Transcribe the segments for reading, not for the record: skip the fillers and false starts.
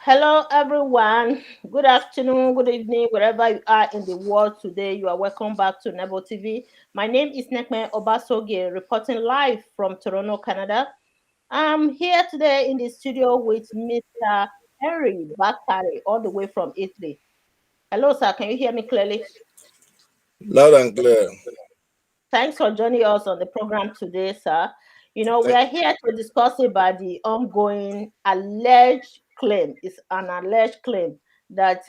Hello, everyone. Good afternoon, good evening, wherever you are in the world today. You are welcome back to Nebo TV. My name is Nekme Obasoge, reporting live from Toronto, Canada. I'm here today in the studio with Mr. Henry Bakari, all the way from Italy. Hello, sir. Can you hear me clearly? Loud and clear. Thanks for joining us on the program today, sir. We Thank are here to discuss about the ongoing alleged claim. It's an alleged claim that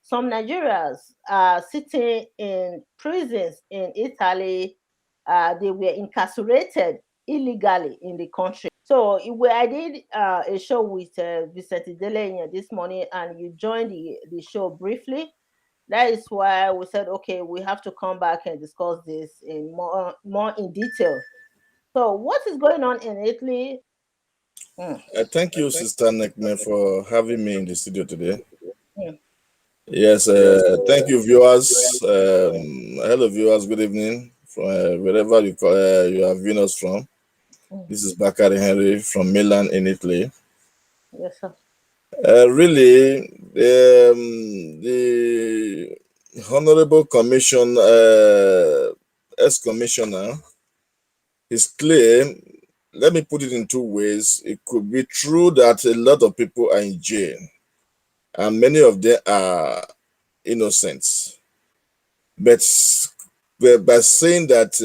some Nigerians are sitting in prisons in Italy. They were incarcerated illegally in the country. So I did a show with Vicente Dele this morning, and you joined the show briefly. That is why we said, okay, we have to come back and discuss this in more in detail. So, what is going on in Italy? Mm, thank you, Sister Nekme, for having me in the studio today. mm. Yes, thank you, viewers. Hello, viewers. Good evening from wherever you are viewing us from. Mm. This is Bakari Henry from Milan in Italy. Yes, sir. Really, the Honorable Commission, ex-commissioner, his claim. Let me put it in two ways. It could be true that a lot of people are in jail, and many of them are innocent. But by saying that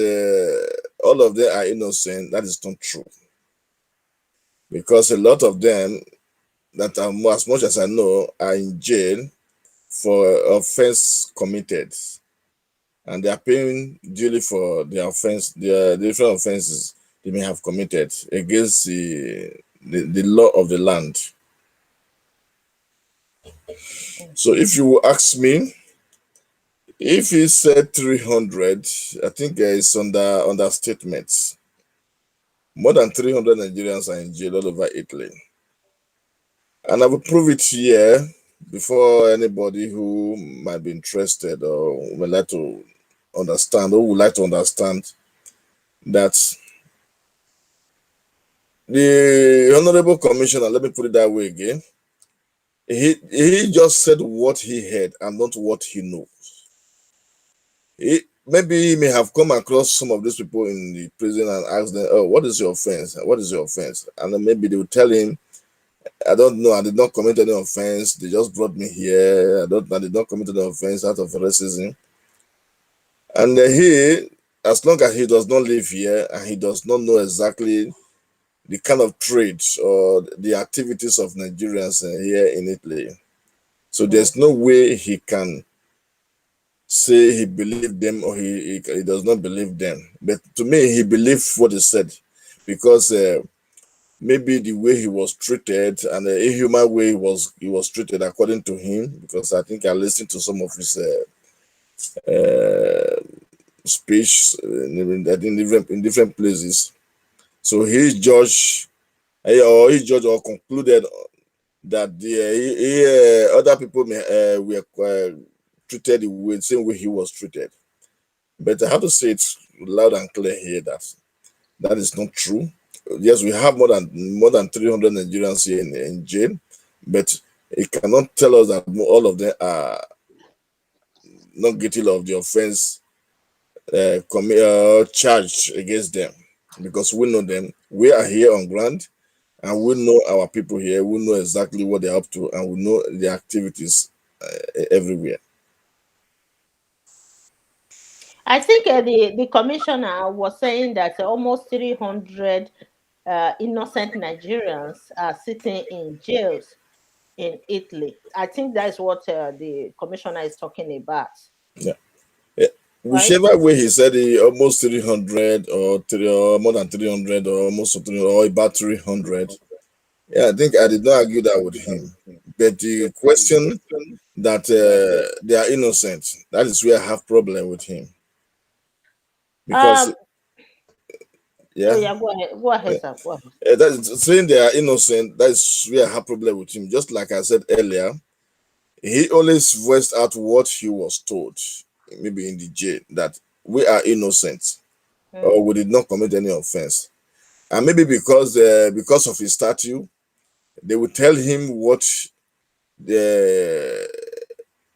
all of them are innocent, that is not true. Because a lot of them, that are as much as I know, are in jail for offense committed, and they are paying duly for the offense, the different offenses they may have committed against the law of the land. So if you will ask me, if he said 300, I think it's understatement. More than 300 Nigerians are in jail all over Italy. And I will prove it here before anybody who might be interested or would like to understand or would like to understand that the Honorable Commissioner, let me put it that way again, he just said what he heard and not what he knows. Maybe he may have come across some of these people in the prison and asked them, "Oh, what is your offense? What is your offense?" And then maybe they will tell him, "I don't know. I did not commit any offense. They just brought me here. I did not commit any offense out of racism." And as long as he does not live here and he does not know exactly the kind of trades or the activities of Nigerians here in Italy, so there's no way he can say he believed them or he does not believe them. But to me, he believed what he said, because maybe the way he was treated and the inhuman way he was treated according to him, because I think I listened to some of his speech in different places. So he judged or concluded that the other people were treated the same way he was treated. But I have to say it loud and clear here that that is not true. Yes, we have more than 300 Nigerians here in jail, but it cannot tell us that all of them are not guilty of the offense charged against them, because we know them. We are here on ground, and we know our people here. We know exactly what they're up to, and we know their activities everywhere. I think the commissioner was saying that almost 300 innocent Nigerians are sitting in jails in Italy. I think that's what the commissioner is talking about, Yeah. Yeah. right? Whichever way he said it, almost 300 or more than 300 or almost 300 or about 300. Yeah, I think I did not argue that with him. But the question that they are innocent, that is where I have problem with him. Because, Um. Oh yeah, yeah. Go ahead. Go ahead, sir. Go ahead. that is, saying they are innocent, that is where I have problem with him. Just like I said earlier, he always voiced out what he was told, maybe in the jail, that we are innocent Mm. or we did not commit any offense. And maybe because of his statue, they will tell him what they,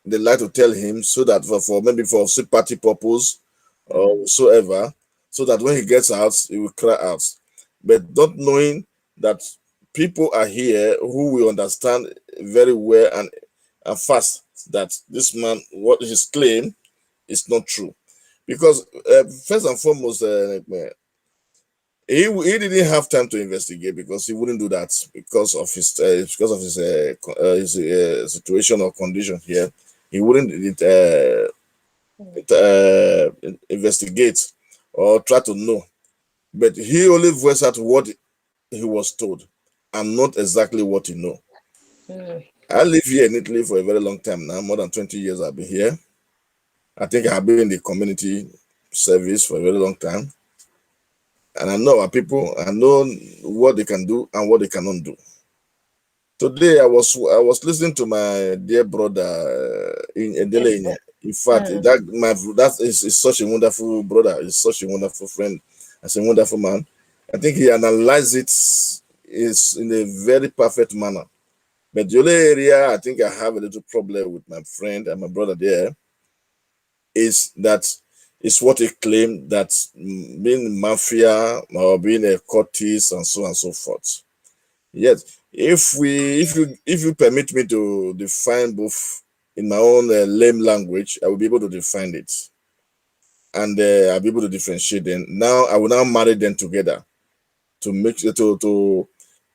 they like to tell him so that for maybe for sympathy purpose or whatsoever, so that when he gets out, he will cry out. But not knowing that people are here who will understand very well and fast that this man, what his claim is not true. Because first and foremost, he didn't have time to investigate because he wouldn't do that because of his situation or condition here. He wouldn't investigate or try to know, but he only voiced out what he was told and not exactly what he know. I live here in Italy for a very long time now, more than 20 years I've been here. I think I've been in the community service for a very long time. And I know our people, I know what they can do and what they cannot do. Today I was listening to my dear brother in Edele. In fact, that is such a wonderful brother. He's such a wonderful friend. As a wonderful man. I think he analyzed it is in a very perfect manner. But the only area I think I have a little problem with my friend and my brother there is that it's what he claimed that being mafia or being a courtist and so on and so forth. Yes, if you permit me to define both in my own lame language, I will be able to define it, and I'll be able to differentiate them. Now I will now marry them together to make to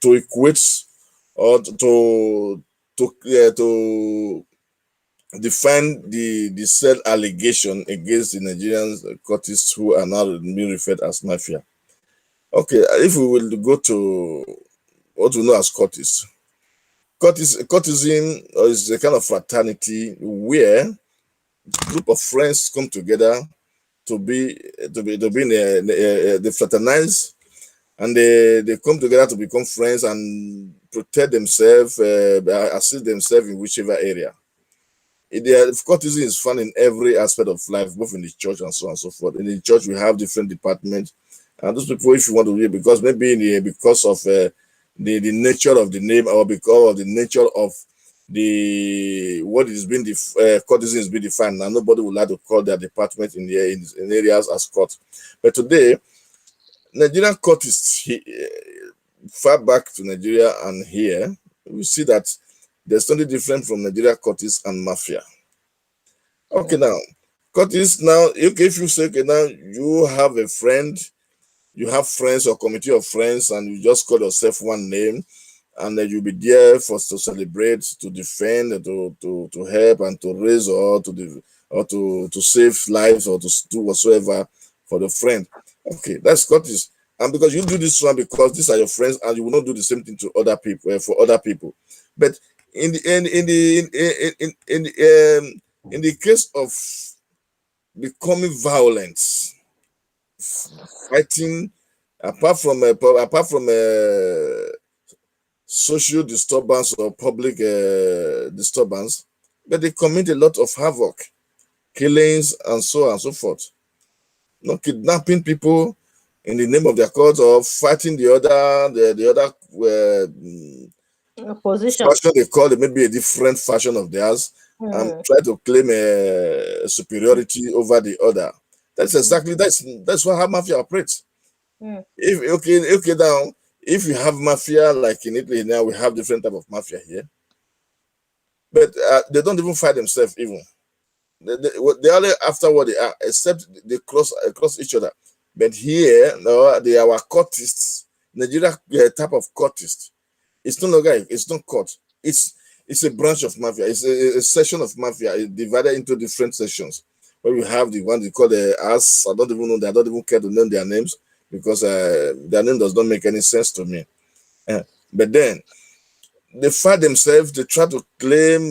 equate or to define the said allegation against the Nigerian courtists who are now being referred as mafia. Okay, if we will go to what we know as courtists. Courtesan is a kind of fraternity where a group of friends come together to be they fraternize, and they come together to become friends and protect themselves, assist themselves in whichever area. Courtesan is found in every aspect of life, both in the church and so on and so forth. In the church, we have different departments, and those people, if you want to read, because maybe because of the nature of the name or because of the nature of the what is being courtesan is being defined. Now, nobody would like to call their department in areas as court. But today, Nigerian courtists, far back to Nigeria and here, we see that there's something different from Nigeria courtists and mafia. Okay, now, courtists, now, okay, if you say, okay, now you have a friend, you have friends or committee of friends, and you just call yourself one name, and then you'll be there to celebrate, to defend, to help, and to raise or to save lives or to do whatsoever for the friend. Okay, that's courteous. And because you do this one because these are your friends, and you will not do the same thing to other people for other people. But in the case of becoming violent, fighting, apart from social disturbance or public disturbance, but they commit a lot of havoc, killings, and so on and so forth. Not kidnapping people in the name of their cause or fighting the other Position. fashion they call it, maybe a different fashion of theirs, and try to claim a superiority over the other. That's how mafia operates. If now, if you have mafia like in Italy now, we have different type of mafia here, but they don't even fight themselves even. They only after what they are, except they cross each other. But here, no, they are our courtists. Nigeria type of courtist. It's no longer, it's not court. It's a branch of mafia. It's a section of mafia. It's divided into different sections. Where we have the one they call the as. I don't even know. I don't even care to name their names because their name does not make any sense to me. But then they fight themselves. They try to claim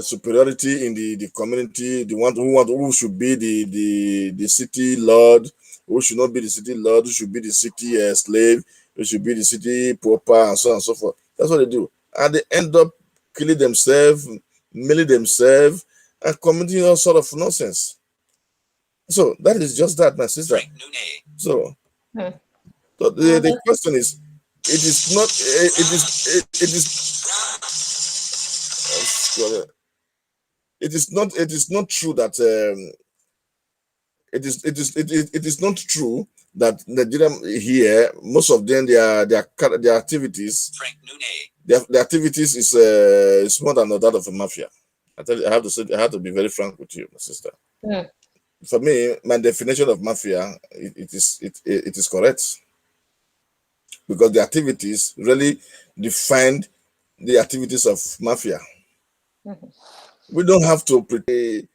superiority in the community. The one who should be the city lord, who should not be the city lord, who should be the city slave, who should be the city pauper, and so on and so forth. That's what they do, and they end up killing themselves, milling themselves, and committing all sort of nonsense. So that is just that, my sister. So, the question is, it is not. It is it is not true that it is not true that Nigeria here, most of them, their activities, their activities is more than that of a mafia. I tell you, I have to be very frank with you, my sister. Mm. For me, my definition of mafia, it is correct, because the activities really defined the activities of mafia. Mm-hmm. We don't have to pretend.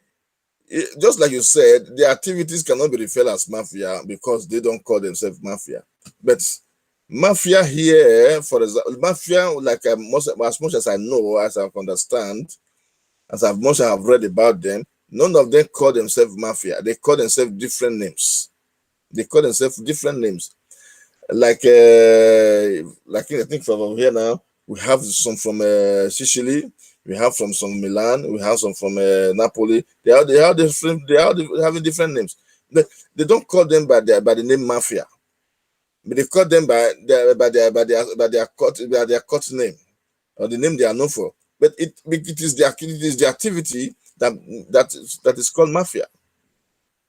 Just like you said, the activities cannot be referred as mafia because they don't call themselves mafia. But mafia here, for example, mafia, like as much as I know, as I understand, as much as I've read about them, none of them call themselves mafia. They call themselves different names. They call themselves different names. Like I think from here now, we have some from Sicily, we have from some Milan, we have some from Napoli. They are having different names. They don't call them by the name mafia, but they call them by their court name, or the name they are known for. But it is the activity that is called mafia.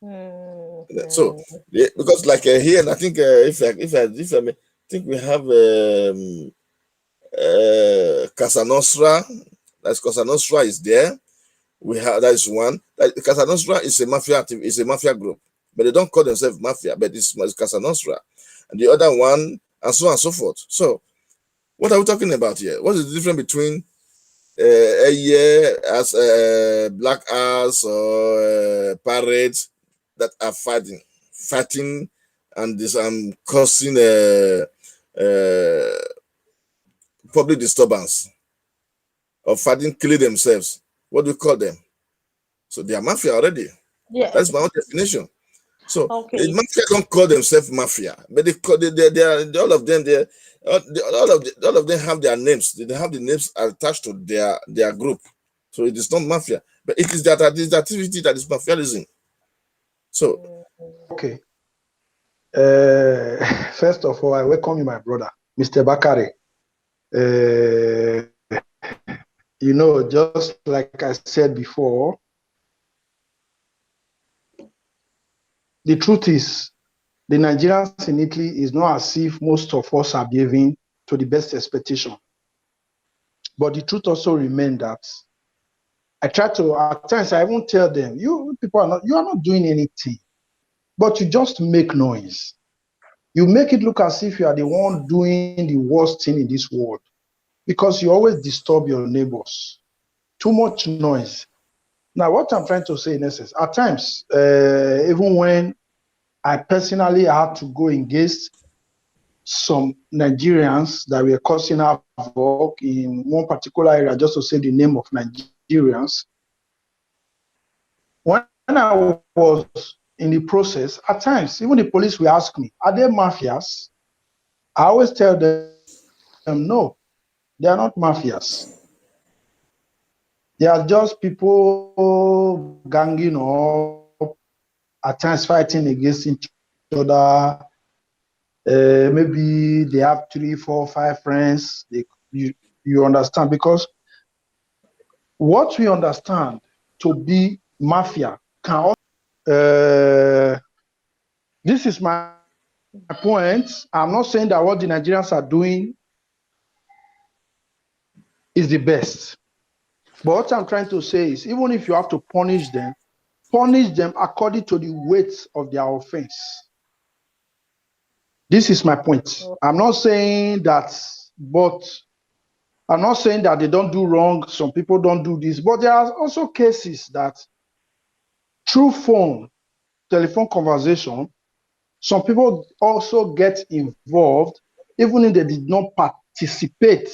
So Mm-hmm. yeah, because like here, and I think if I may, think we have Casa Nostra. That's Casa Nostra is there. We have, that is one. Casa Nostra is a mafia group, but they don't call themselves mafia, but it's Casa Nostra, and the other one, and so on and so forth. So what are we talking about here? What is the difference between a year as black ass or pirates that are fighting, and this causing uh, public disturbance, or fighting, killing themselves? What do you call them? So they are mafia already. Yeah. That's my own definition. So the Okay. mafia don't call themselves mafia, but they are, all of them. All of them have their names. They have the names attached to their group. So it is not mafia, but it is the activity that is mafiaism. So Okay. First of all, I welcome you, my brother, Mr. Bakari. Just like I said before, the truth is, the Nigerians in Italy is not as if most of us are behaving to the best expectation. But the truth also remains that I try to, at times, I even tell them, you are not doing anything, but you just make noise. You make it look as if you are the one doing the worst thing in this world, because you always disturb your neighbors. Too much noise. Now, what I'm trying to say in essence, at times, even when I personally had to go engage some Nigerians that were causing havoc in one particular area, just to say the name of Nigerians, when I was in the process, at times, even the police will ask me, are they mafias? I always tell them, no, they are not mafias. They are just people ganging up, at times fighting against each other. Maybe they have 3, 4, 5 friends. You understand? Because what we understand to be mafia can also. This is my point. I'm not saying that what the Nigerians are doing is the best. But what I'm trying to say is, even if you have to punish them according to the weight of their offense. This is my point. I'm not saying that, but I'm not saying that they don't do wrong. Some people don't do this, but there are also cases that through telephone conversation, some people also get involved, even if they did not participate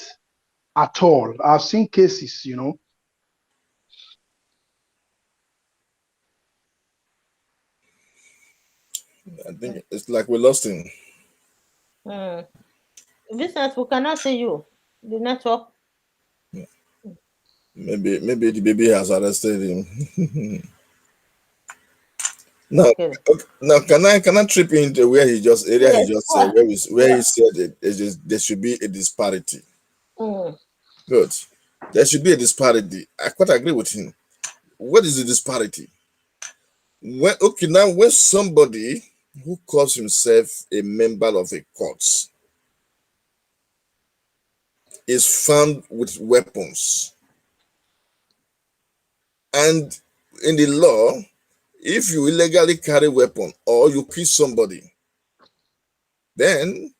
at all. I've seen cases, I think it's like we lost him. Vincent, we cannot see you. The network. Maybe the baby has arrested him. Now, Okay. now can I trip into where he just Yes. said, where he said there should be a disparity. Mm. Good. There should be a disparity. I quite agree with him. What is the disparity? When somebody who calls himself a member of a court is found with weapons, and in the law, if you illegally carry weapon or you kill somebody, then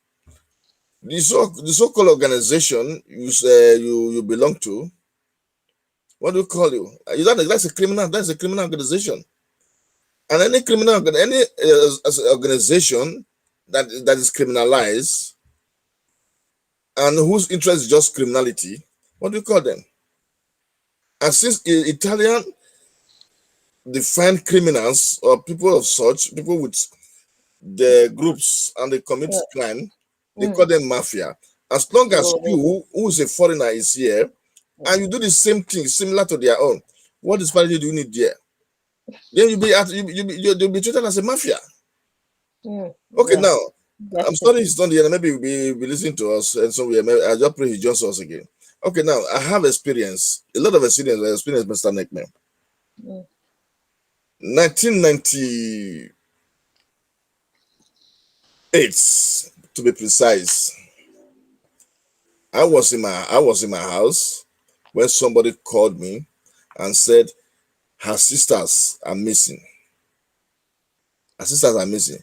the so-called organization you belong to, what do you call you? That's a criminal organization. And any organization that is criminalized and whose interest is just criminality, what do you call them? And since Italian define criminals or people of such people with the groups and they commit crime, they call them mafia. As long as you, who is a foreigner, is here and you do the same thing similar to their own, what disparity do you need there? Then you'll be treated as a mafia. Okay, now I'm sorry he's not here. Maybe he'll be listening to us, and so I just pray he joins us again. Okay, now I have experience, a lot of experience, Mr. Neckman. 1998, to be precise. I was in my house when somebody called me and said her sisters are missing. Her sisters are missing.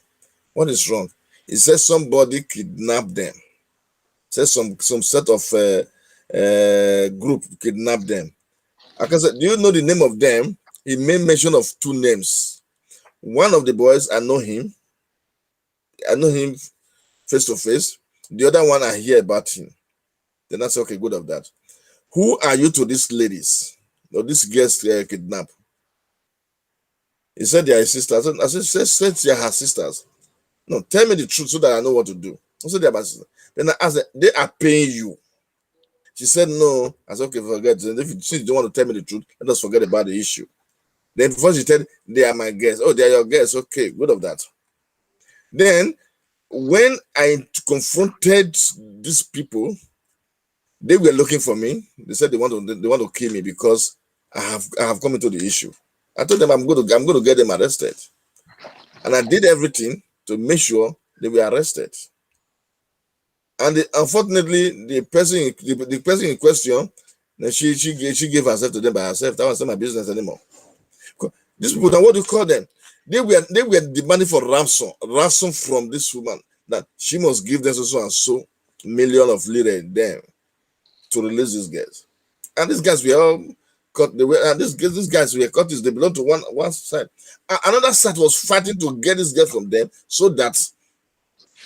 What is wrong? He said somebody kidnapped them. Said some set of group kidnapped them. Like I said, do you know the name of them? He made mention of two names. One of the boys, I know him face to face. The other one, I hear about him. Then I say, okay, good of that. Who are you to these ladies? Or these girls kidnapped? He said they are his sisters. I said they are her sisters. No, tell me the truth so that I know what to do. I said they are my sisters. Then I asked, they are paying you. She said no. I said, okay, forget it. Since you don't want to tell me the truth, let us forget about the issue. Then first she said, they are my guests. Oh, they are your guests. Okay, good of that. Then when I confronted these people, they were looking for me. They said they want to kill me because I have come into the issue. I told them I'm going to get them arrested, and I did everything to make sure they were arrested. And unfortunately, the person in question, she gave herself to them by herself. That was not my business anymore. These people, now what do you call them? They were demanding for ransom from this woman that she must give them so and so million of lira them to release these guys. And these guys were all caught. These guys were caught. They belong to one side. Another side was fighting to get this girl from them so that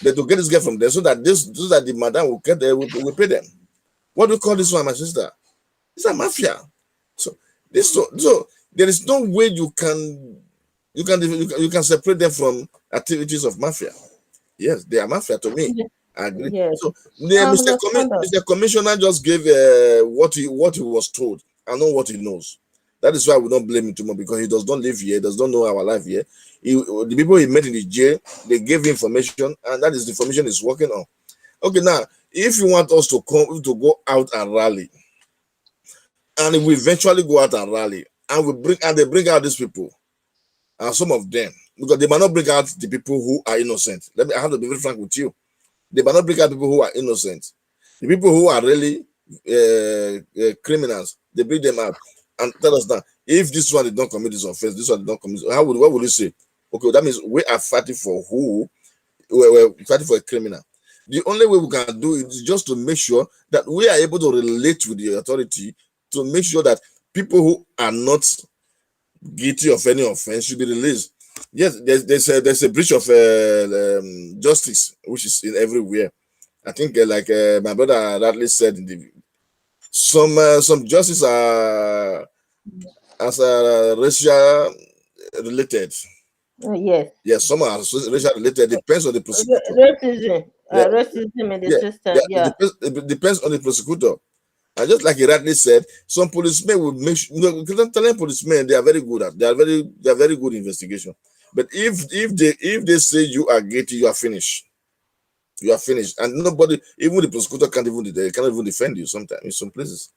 the madam will get there, will pay them. What do you call this one, my sister? It's a mafia. So there is no way you can separate them from activities of mafia. Yes, they are mafia to me. I agree. Yes. So Mr. Commissioner just gave what he was told. I know what he knows. That is why we don't blame him too much, because he does not live here, does not know our life here. The people he met in the jail, they gave information, and that is the information he's working on. Okay, now if you want us to go out and rally, and we eventually go out and rally, and they bring out these people, and some of them, because they might not bring out the people who are innocent. I have to be very frank with you. They might not bring out people who are innocent. The people who are really criminals, they bring them out and tell us that if this one did not commit this offense, this one did not commit. What would you say? Okay, that means we are fighting for who? We're fighting for a criminal. The only way we can do it is just to make sure that we are able to relate with the authority to make sure that people who are not guilty of any offense should be released. Yes, there's a breach of justice which is in everywhere. I think like my brother Radley said, some justice are as racial related. Yes. Yes, some are racial related. Depends on the prosecutor. Racism. Racism in the system. Yeah. It depends on the prosecutor. And just like he rightly said, some policemen will make sure, Italian policemen, they are very good at, they are very good investigation. But if they say you are guilty, you are finished. You are finished, and nobody, even the prosecutor, can't even defend you. Sometimes in some places,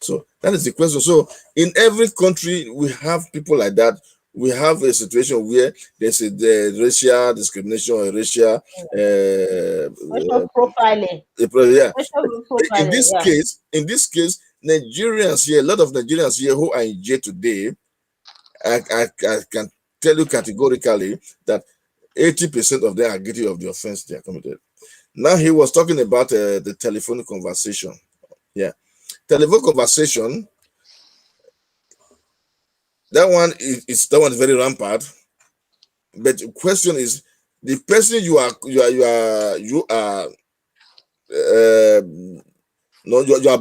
So that is the question. So in every country, we have people like that. We have a situation where there's the racial discrimination or racial, Racial profiling. yeah. Racial In profiling, this yeah. case, Nigerians here, a lot of Nigerians here who are in jail today, I can tell you categorically that 80% of them are guilty of the offense they are committed. Now he was talking about the telephone conversation. Yeah, telephone conversation. That one is very rampant. But the question is, the person uh, no, you are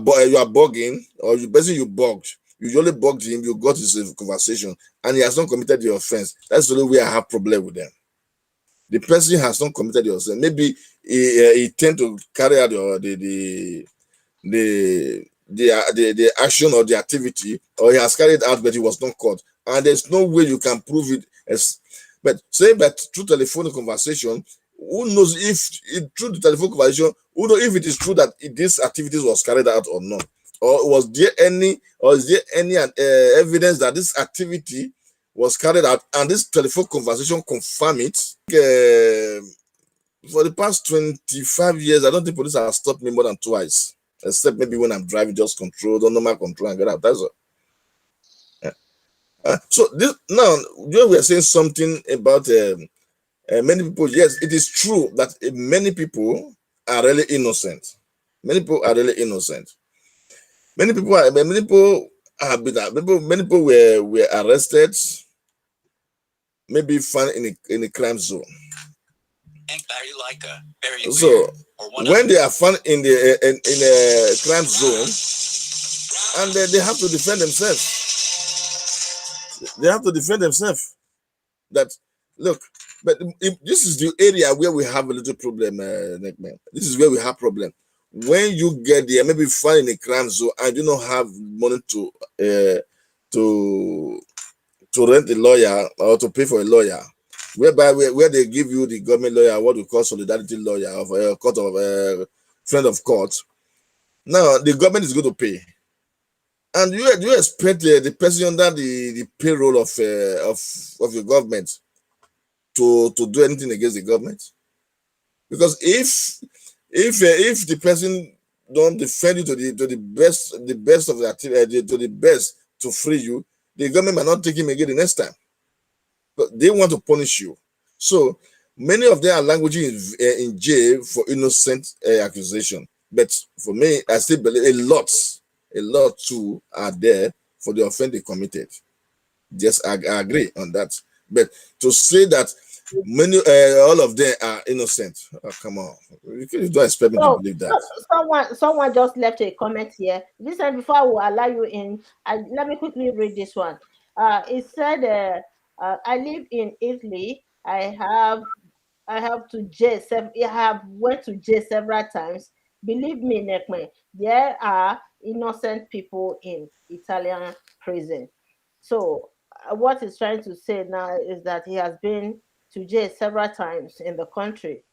bugging, or the person you bugged, you usually bugged him, you got his conversation, and he has not committed the offense. That's the only way I have problem with them. The person has not committed the offense. Maybe he tend to carry out the action or the activity, or he has carried out, but he was not caught, and there's no way you can prove it. But saying that through telephone conversation, who knows if through the telephone conversation, who knows if it is true that this activities was carried out or not, or was there any, or is there any evidence that this activity was carried out, and this telephone conversation confirm it. For the past 25 years, I don't think police have stopped me more than twice, except maybe when I'm driving, just control, the normal control, and get out. That's all. So this now, we are saying something about many people. Yes, it is true that many people are really innocent. Many people are really innocent. Many people have been. Many people were arrested, maybe found in a crime zone. So when they are found in in a crime zone, and they have to defend themselves. They have to defend themselves. That look, but this is the area where we have a little problem, man. This is where we have problem. When you get there, maybe find in a crime zone and you don't have money to rent a lawyer or to pay for a lawyer, whereby where they give you the government lawyer, what we call solidarity lawyer of a court of friend of court. Now the government is going to pay, and you expect the person under the payroll of your government to do anything against the government? Because if the person don't defend you to the best of the activity, to the best to free you, the government might not take him again the next time. But they want to punish you. So many of them are languages in jail for innocent accusation. But for me, I still believe a lot too are there for the offense they committed. Yes, I agree on that. But to say that many all of them are innocent, oh, come on, you don't expect me to So, believe that. someone just left a comment here. This time, before I will allow you in, let me quickly read this one. It said, "I live in Italy. I have to jail. I have went to jail several times. Believe me, Nekme, there are innocent people in Italian prison." So, what he's trying to say now is that he has been to jail several times in the country.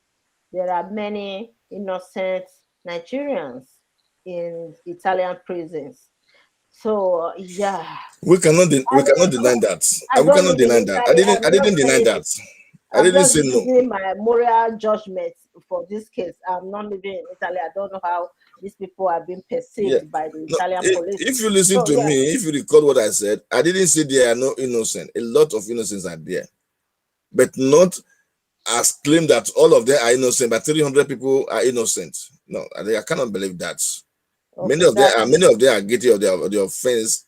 There are many innocent Nigerians in Italian prisons. So yeah, We cannot deny that. I We don't cannot live in deny that. Italy. I didn't deny that. I I'm didn't just say no. giving my moral judgment for this case. I'm not living in Italy. I don't know how these people are being Yeah. perceived by the No, Italian police. if you listen So to yeah, me, if you record what I said, I didn't say there are no innocent. A lot of innocents are there, but not as claimed that all of them are innocent, but 300 people are innocent. No, I cannot believe that. okay, that's Many of them are guilty of the offense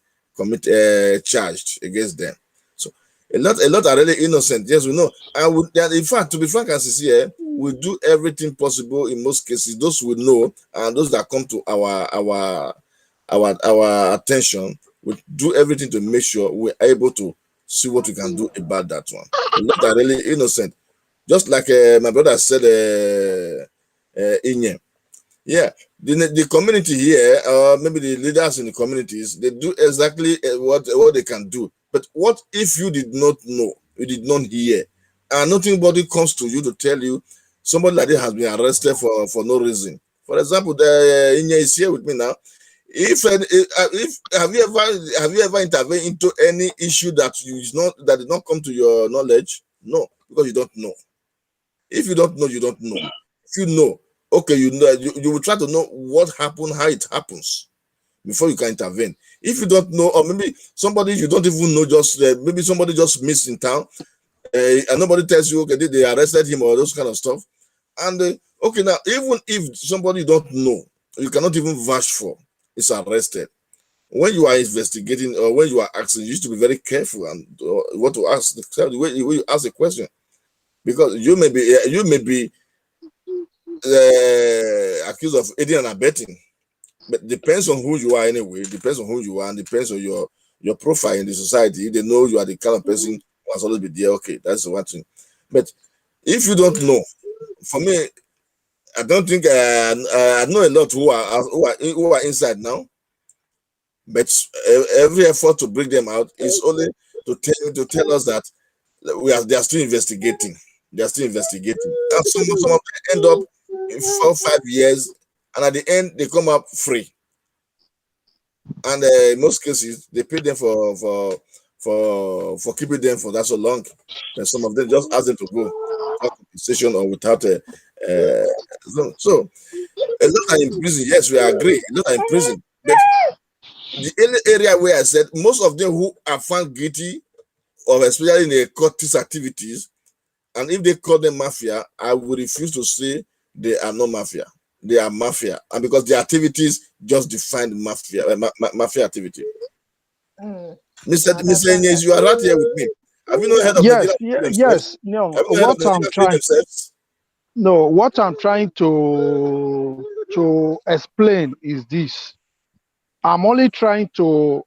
charged against them. So a lot are really innocent. Yes, we know. And in fact, to be frank and sincere, we do everything possible in most cases. Those we know and those that come to our attention, we do everything to make sure we're able to see what we can do about that one. A lot are really innocent. Just like my brother said, Inye. Yeah, the community here, maybe the leaders in the communities, they do exactly what they can do. But what if you did not know, you did not hear, and nobody comes to you to tell you somebody like this has been arrested for no reason? For example, the Inye is here with me now. If have you ever intervened into any issue that did not come to your knowledge? No, because you don't know. If you don't know, you don't know. If you know, okay, you will try to know what happened, how it happens before you can intervene. If you don't know, or maybe somebody you don't even know, just maybe somebody just missed in town, and nobody tells you, okay, they arrested him or those kind of stuff. And okay, now even if somebody you don't know, you cannot even vouch for, is arrested. When you are investigating or when you are asking, you need to be very careful and what to ask the way you ask a question, because you may be accused of aiding and abetting, but depends on who you are anyway. Depends on who you are and depends on your profile in the society. If they know you are the kind of person who has always been there, okay, that's the one thing. But if you don't know, for me, I don't think I know a lot who are inside now, but every effort to bring them out is only to tell us that they are still investigating. They are still investigating, and some of them end up in 4 or 5 years, and at the end they come up free. And in most cases, they pay them for keeping them for that so long. And some of them just ask them to go without compensation or without uh, so a lot are in prison. Yes, we agree. A lot are in prison, but the only area where I said most of them who are found guilty of especially in the cultist activities, and if they call them mafia, I would refuse to say they are not mafia. They are mafia, and because their activities just define mafia mafia activity. Mm. I Mr. understand Ines, that. you are right here with me. Have you not heard of Yes, Nigerians killing themselves? yes. No, Have you not heard of Nigerians killing themselves? what I'm trying to explain is this. I'm only trying to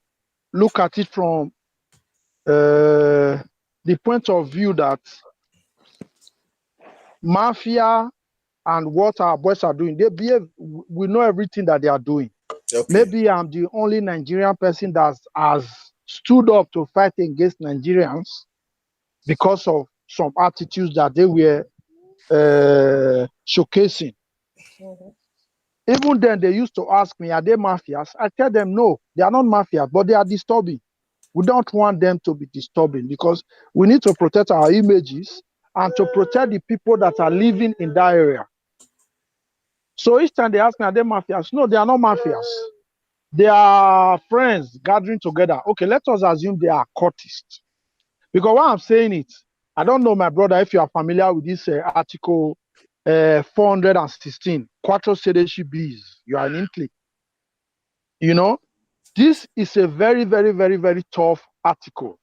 look at it from the point of view that mafia and what our boys are doing, they behave. We know everything that they are doing. Okay. Maybe I'm the only Nigerian person that has stood up to fight against Nigerians because of some attitudes that they were showcasing. Mhm. Even then, they used to ask me, are they mafias? I tell them, no, they are not mafias, but they are disturbing. We don't want them to be disturbing because we need to protect our images and to protect the people that are living in that area. So each time they ask me, are they mafias? No, they are not mafias. They are friends gathering together. Okay, let us assume they are cultists. Because why I'm saying it, I don't know, my brother, if you are familiar with this article 416, Quattro Sedeci Bees. You are in Italy. You know, this is a very, very, very, very tough article.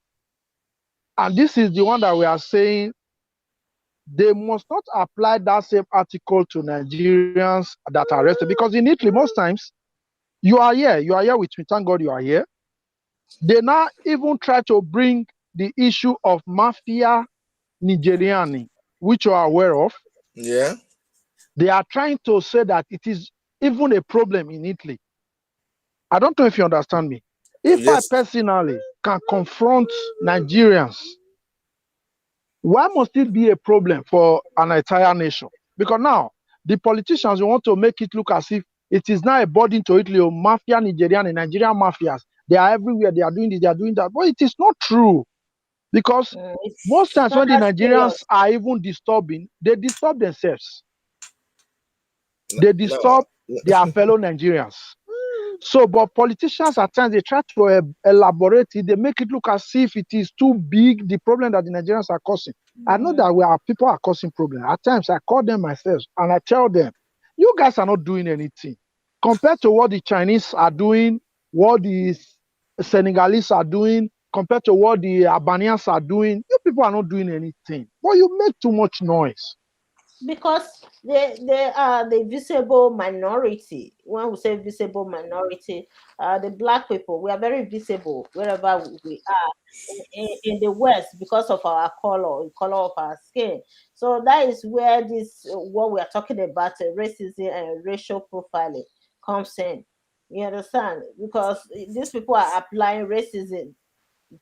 And this is the one that we are saying they must not apply that same article to Nigerians that are arrested. Because in Italy, most times, you are here with me. Thank God you are here. They now even try to bring the issue of mafia Nigeriani, which you are aware of. Yeah. They are trying to say that it is even a problem in Italy. I don't know if you understand me. If I Yes. personally can confront Nigerians, why must it be a problem for an entire nation? Because now the politicians want to make it look as if it is now a burden to Italy or mafia Nigerian and Nigerian mafias. They are everywhere. They are doing this. They are doing that. But it is not true. Because most It's times not when the that Nigerians serious. are even disturbing, they disturb themselves. No. They No. disturb their fellow Nigerians. So, but politicians at times they try to elaborate it. They make it look as if it is too big, the problem that the Nigerians are causing. I know that people are causing problems. At times I call them myself and I tell them, you guys are not doing anything. Compared to what the Chinese are doing, what the Senegalese are doing, compared to what the Albanians are doing, you people are not doing anything. But you make too much noise. Because they are the visible minority. When we say visible minority, the black people, we are very visible wherever we are in the West because of our color of our skin. So that is where this what we are talking about, racism and racial profiling comes in. You understand? Because these people are applying racism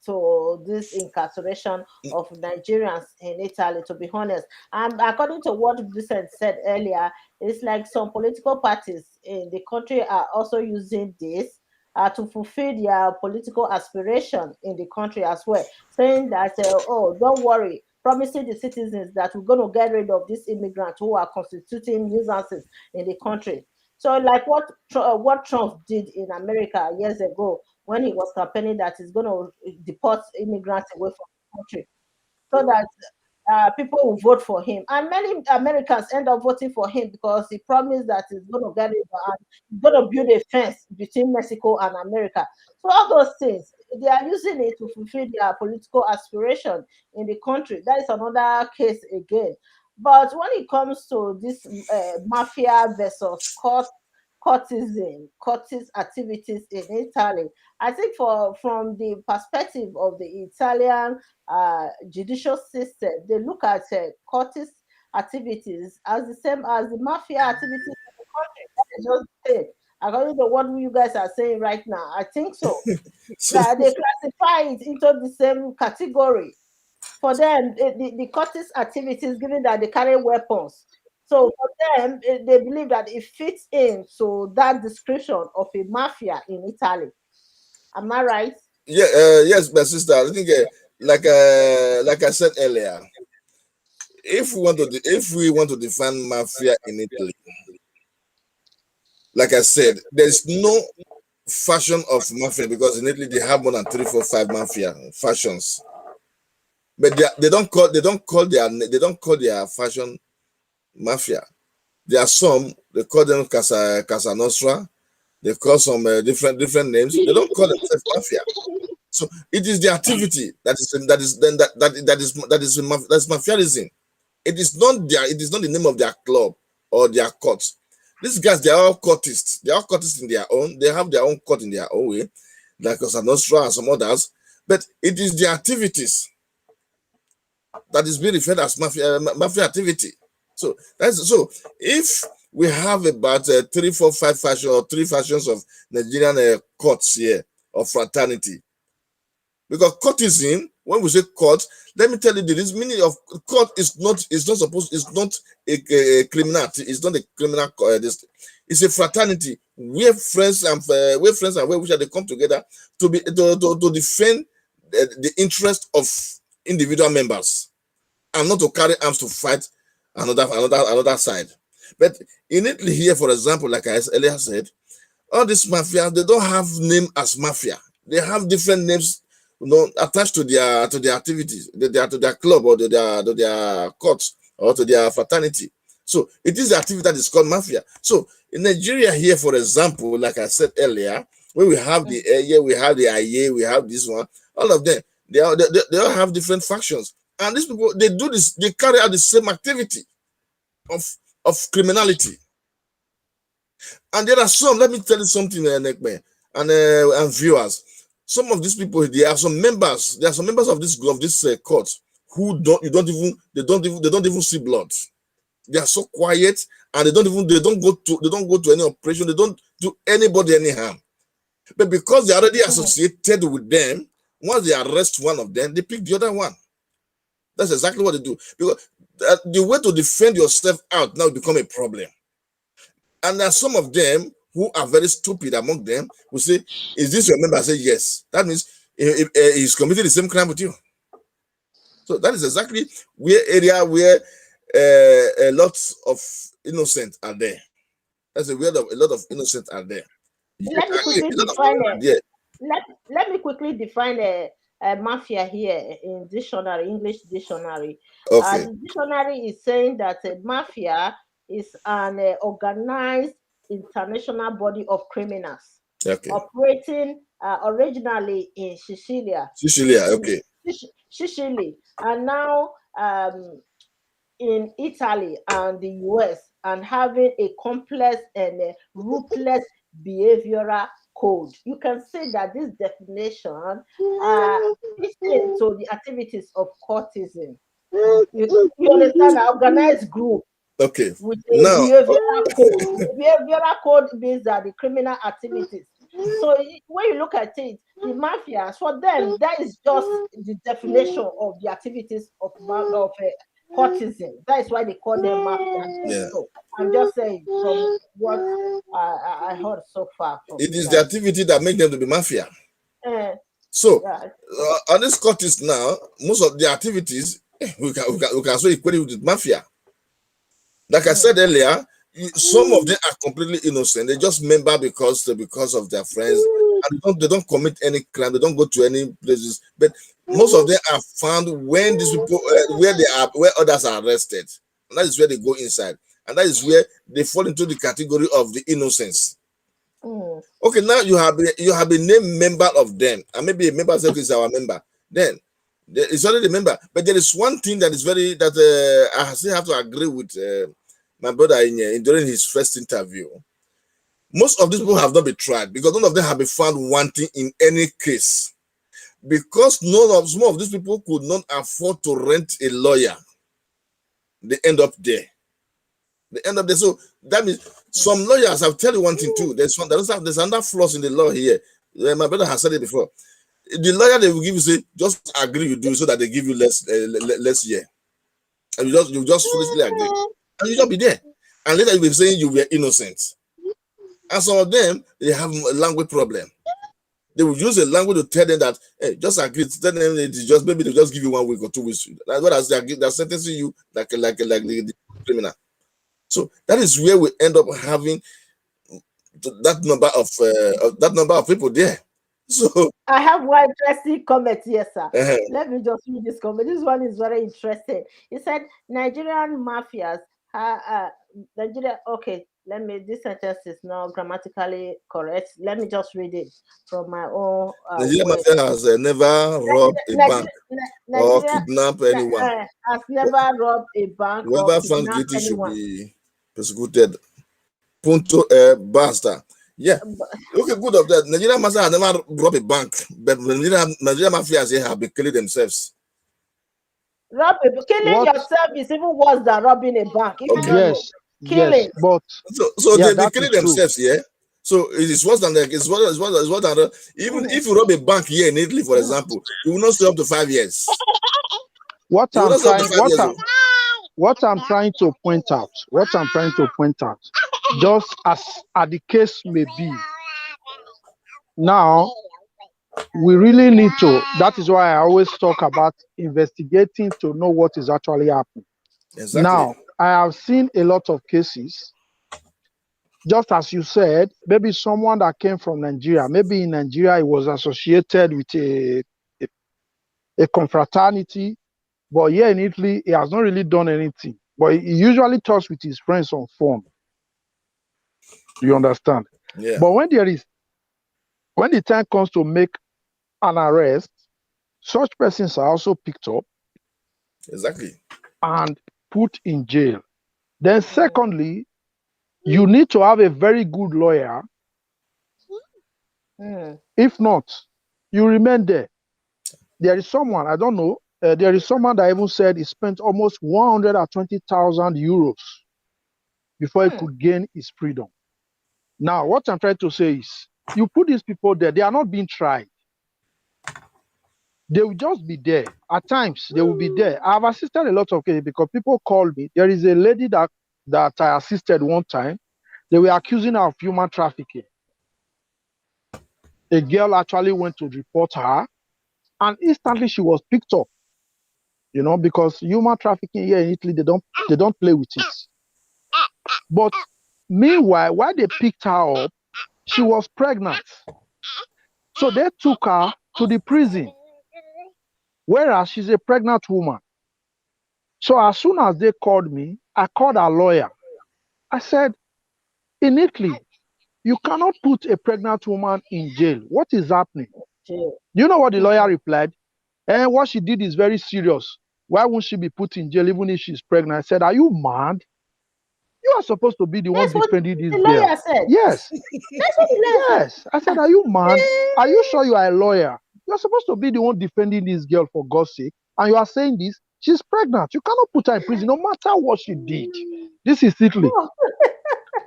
to this incarceration of Nigerians in Italy, to be honest. And according to what Vincent said earlier, it's like some political parties in the country are also using this to fulfill their political aspiration in the country as well, saying that, oh, don't worry, promising the citizens that we're going to get rid of these immigrants who are constituting nuisances in the country. So, like what Trump did in America years ago when he was campaigning that he's going to deport immigrants away from the country, so that people will vote for him. And many Americans end up voting for him because he promised that he's going to get it and he's going to build a fence between Mexico and America. So all those things, they are using it to fulfill their political aspiration in the country. That is another case again. But when it comes to this mafia versus courtesy activities in Italy, I think from the perspective of the Italian judicial system, they look at courtist activities as the same as the mafia activities in the country. That is just it. According to what you guys are saying right now, I think so. So That they classify it into the same category. For them, the courtist activities, given that they carry weapons, so for them, they believe that it fits into that description of a mafia in Italy. Am I right? yeah, yes, my sister. I think like I said earlier, if we want to define mafia in Italy, like I said, there's no fashion of mafia because in Italy they have more than three, four, five mafia fashions. But they don't call their fashion mafia. There are some they call them Casa Nostra. They call some different names. They don't call themselves mafia. So it is the activity that's mafiaism. It is not the name of their club or their court. These guys, they are all courtists. They are all courtists in their own. They have their own court in their own way, like Cosa Nostra and some others. But it is the activities that is being referred as mafia activity. So if we have about three, four, five fashion or three fashions of Nigerian courts here of fraternity, because courtesan, when we say court, let me tell you this meaning of court is not a criminal, it's not a criminal it's a fraternity where friends and where we shall they come together to defend the interest of individual members and not to carry arms to fight another side. But in Italy here, for example, like I earlier said, all these mafia, they don't have name as mafia. They have different names, attached to their activities, to their club or to their courts or to their fraternity. So it is the activity that is called mafia. So in Nigeria here, for example, like I said earlier, where we have the Eye, we have the Aye, we have this one, all of them, they all have different factions. And these people, they carry out the same activity of criminality. And there are some, let me tell you something, Nekme, and viewers. Some of these people, there are some members of this court who they don't even see blood. They are so quiet, and they don't go to any operation. They don't do anybody any harm. But because they're already associated with them, once they arrest one of them, they pick the other one. That's exactly what they do. Because the way to defend yourself out now become a problem. And there are some of them who are very stupid among them who say, "Is this your member?" I say, "Yes." That means he's committed the same crime with you. So that is exactly where a lot of innocent are there. That's a lot of innocent are there. Let me quickly define it. Let me quickly define a mafia here in dictionary, English dictionary. Okay. The dictionary is saying that a mafia is an organized international body of criminals Okay. operating originally in Sicilia. Okay. Sicily, and now in Italy and the US, and having a complex and ruthless behavioral code. You can say that this definition fits into the activities of courtesan. You understand? An organized group Okay. with a behavioral code. Behavioral code means that the criminal activities. So when you look at it, the mafias, for them, that is just the definition of the activities of courtesan. That is why they call them mafias. Yeah. So I'm just saying from what I heard so far from It you is the guys. activity that make them to be mafia. Uh, So yeah. on this courtesy now, most of the activities we can also equate it with mafia. Like I said earlier, some of them are completely innocent. They just member because of their friends, and they don't commit any crime. They don't go to any places. But most of them are found when these people where others are arrested, and that is where they go inside, and that is where they fall into the category of the innocents. Mm. Okay, now you have been named member of them, and maybe a member says is our member. Then it's already a member. But there is one thing that is very that I still have to agree with my brother during his first interview. Most of these people have not been tried because none of them have been found wanting in any case. Because some of these people could not afford to rent a lawyer. They end up there. So that means some lawyers. I'll tell you one thing too. There's another flaws in the law here. My brother has said it before. The lawyer they will give you say just agree you do so that they give you less year, and you just foolishly agree, and you just be there, and later you will be saying you were innocent. And some of them they have a language problem. They will use a language to tell them that hey, just agree. Tell them maybe they just give you 1 week or 2 weeks. That's what they're sentencing you like the criminal. So that is where we end up having that number of people there. So I have one interesting comment here, sir. uh, Let me just read this comment. This one is very interesting. He said, Nigerian mafias, Nigeria, okay, this sentence is not grammatically correct. Let me just read it from my own Nigeria word. mafia has never robbed a bank or Nigeria kidnapped anyone. has never robbed a bank or Whoever found kidnapped guilty should anyone. be persecuted. Punto basta. Yeah. Okay, good of that. Nigeria mafia has never robbed a bank, but Nigeria mafias here have been killing themselves. Killing yourself is even worse than robbing a bank. If you don't know, killing. but so yeah, they killing themselves, yeah. So it is worse than it's worse than even if you rob a bank here in Italy, for example, you will not stay up to 5 years. What I'm trying to point out, just as the case may be, now we really need to. That is why I always talk about investigating to know what is actually happening. Exactly. Now, I have seen a lot of cases. Just as you said, maybe someone that came from Nigeria, maybe in Nigeria he was associated with a confraternity, but here in Italy he has not really done anything. But he usually talks with his friends on phone. You understand? Yeah. But when the time comes to make an arrest, such persons are also picked up. Exactly. And put in jail. Then secondly, you need to have a very good lawyer. If not, you remain there. There is someone, I don't know, there is someone that even said he spent almost 120,000 euros before he could gain his freedom. Now, what I'm trying to say is, you put these people there, they are not being tried. They will just be there. At times, they will be there. I've assisted a lot of cases because people call me. There is a lady that I assisted one time. They were accusing her of human trafficking. A girl actually went to report her, and instantly she was picked up. You know, because human trafficking here in Italy, they don't play with it. But meanwhile, while they picked her up, she was pregnant. So they took her to the prison, whereas she's a pregnant woman. So as soon as they called me, I called a lawyer. I said, in Italy, you cannot put a pregnant woman in jail. What is happening? Do you know what the lawyer replied? And what she did is very serious. Why won't she be put in jail even if she's pregnant? I said, are you mad? You are supposed to be the one defending this girl. Yes. Yes. I said, are you mad? Are you sure you are a lawyer? You're supposed to be the one defending this girl for God's sake. And you are saying this. She's pregnant. You cannot put her in prison no matter what she did. This is Italy.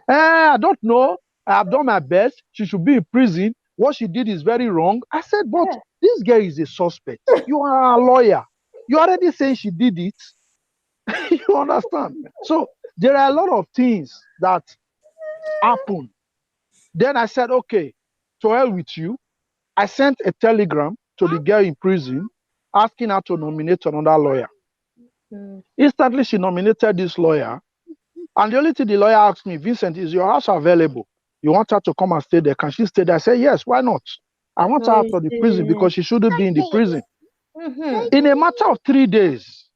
I don't know. I have done my best. She should be in prison. what she did is very wrong. I said, but Yeah. this girl is a suspect. You are a lawyer. You already saying she did it. You understand? So there are a lot of things that happen. Then I said, okay, to hell with you. I sent a telegram to the girl in prison asking her to nominate another lawyer. Mm. Instantly, she nominated this lawyer. And the only thing the lawyer asked me, Vincent, is your house available? You want her to come and stay there? Can she stay there? I said, yes, why not? I want her Oh, out you of the prison see. because she shouldn't be in the prison. Mm-hmm. In a matter of 3 days,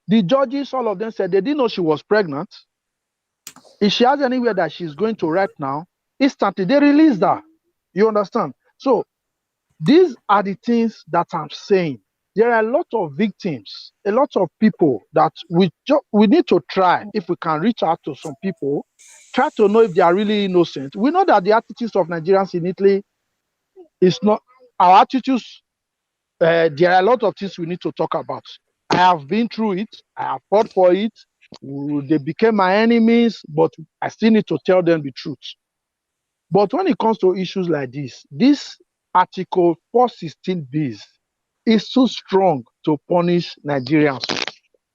the judges, all of them said they didn't know she was pregnant. If she has anywhere that she's going to right now, instantly they released her. You understand? So these are the things that I'm saying. There are a lot of victims, a lot of people that we need to try, if we can reach out to some people, try to know if they are really innocent. We know that the attitudes of Nigerians in Italy is not our attitudes. There are a lot of things we need to talk about. I have been through it. I have fought for it. They became my enemies, but I still need to tell them the truth. But when it comes to issues like this Article 416 is too strong to punish Nigerians.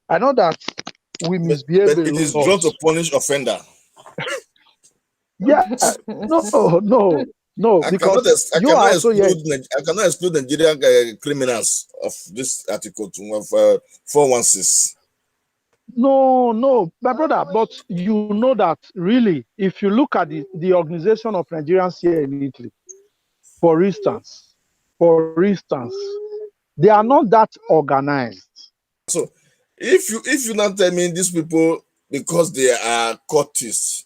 I know that we misbehave But a it is lot. drawn to punish offender. Yeah, no, because you are also here. I cannot exclude Nigerian criminals of this article of 416. No, my brother, but you know that really, if you look at the organization of Nigerians here in Italy, for instance, they are not that organized. So if you not tell me these people, because they are cultists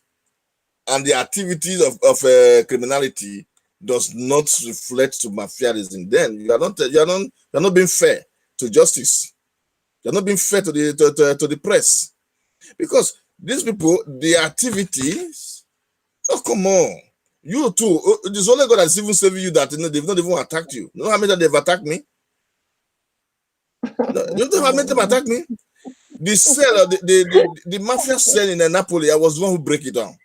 and the activities of criminality does not reflect to mafiaism, then you're not being fair to justice. You're not being fair to the press, because these people, the activities. Oh, come on. You too. It is only God that's even saving you that they've not even attacked you. You know how many times they've attacked me? No, you know how many times attacked me? The cell, the mafia cell in Napoli, I was the one who break it down.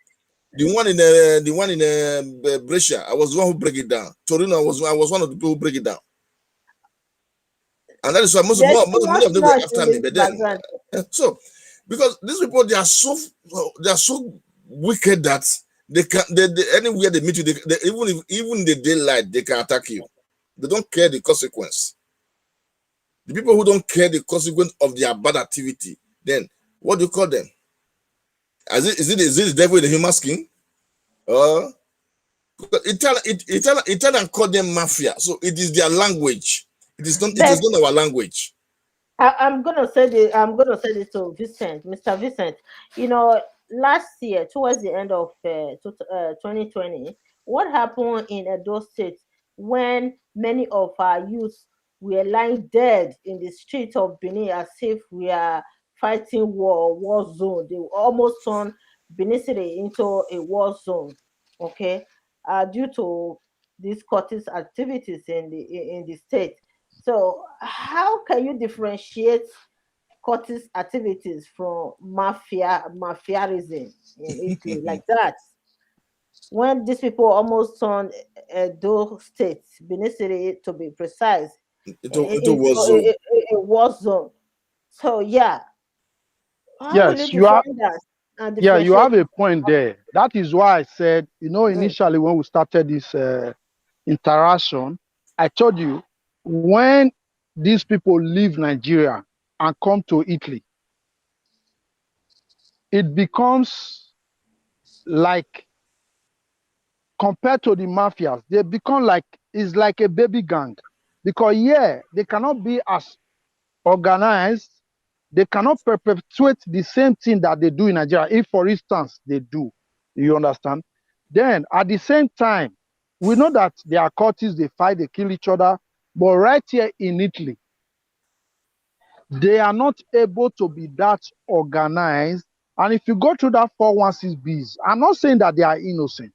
The one in Brescia, I was the one who break it down. Torino, I was one of the people who break it down. And that is why There's too many much of them were noise after in me. the But then, background. so because these people, they are so wicked that they anywhere they meet you, even in the daylight they can attack you. They don't care the consequence. The people who don't care the consequence of their bad activity, then what do you call them? Is it the devil in the human skin? Uh Italian call them mafia. So it is their language. It is But not our language. I'm gonna say this. I'm gonna say this to Vincent, Mr. Vincent. You know, last year, towards the end of 2020, what happened in Edo State when many of our youths were lying dead in the streets of Benin as if we are fighting war zone. They almost turned Benin City into a war zone. Okay, due to these cultist activities in the state. So, how can you differentiate cultist activities from mafiaism in Italy like that? When these people almost turned Edo State, Benin City to be precise, Into war zone. a war zone. So, yeah, how will you Yes, you are. define that and Yeah, you differentiate? have a point there. That is why I said, Mm. initially when we started this interaction, I told you when these people leave Nigeria and come to Italy, it becomes like, compared to the mafias, they become like, it's like a baby gang. Because yeah, they cannot be as organized, they cannot perpetuate the same thing that they do in Nigeria. If, for instance, they do, you understand? Then at the same time, we know that they are cultists, they fight, they kill each other. But right here in Italy, they are not able to be that organized. And if you go through that 416Bs, I'm not saying that they are innocent.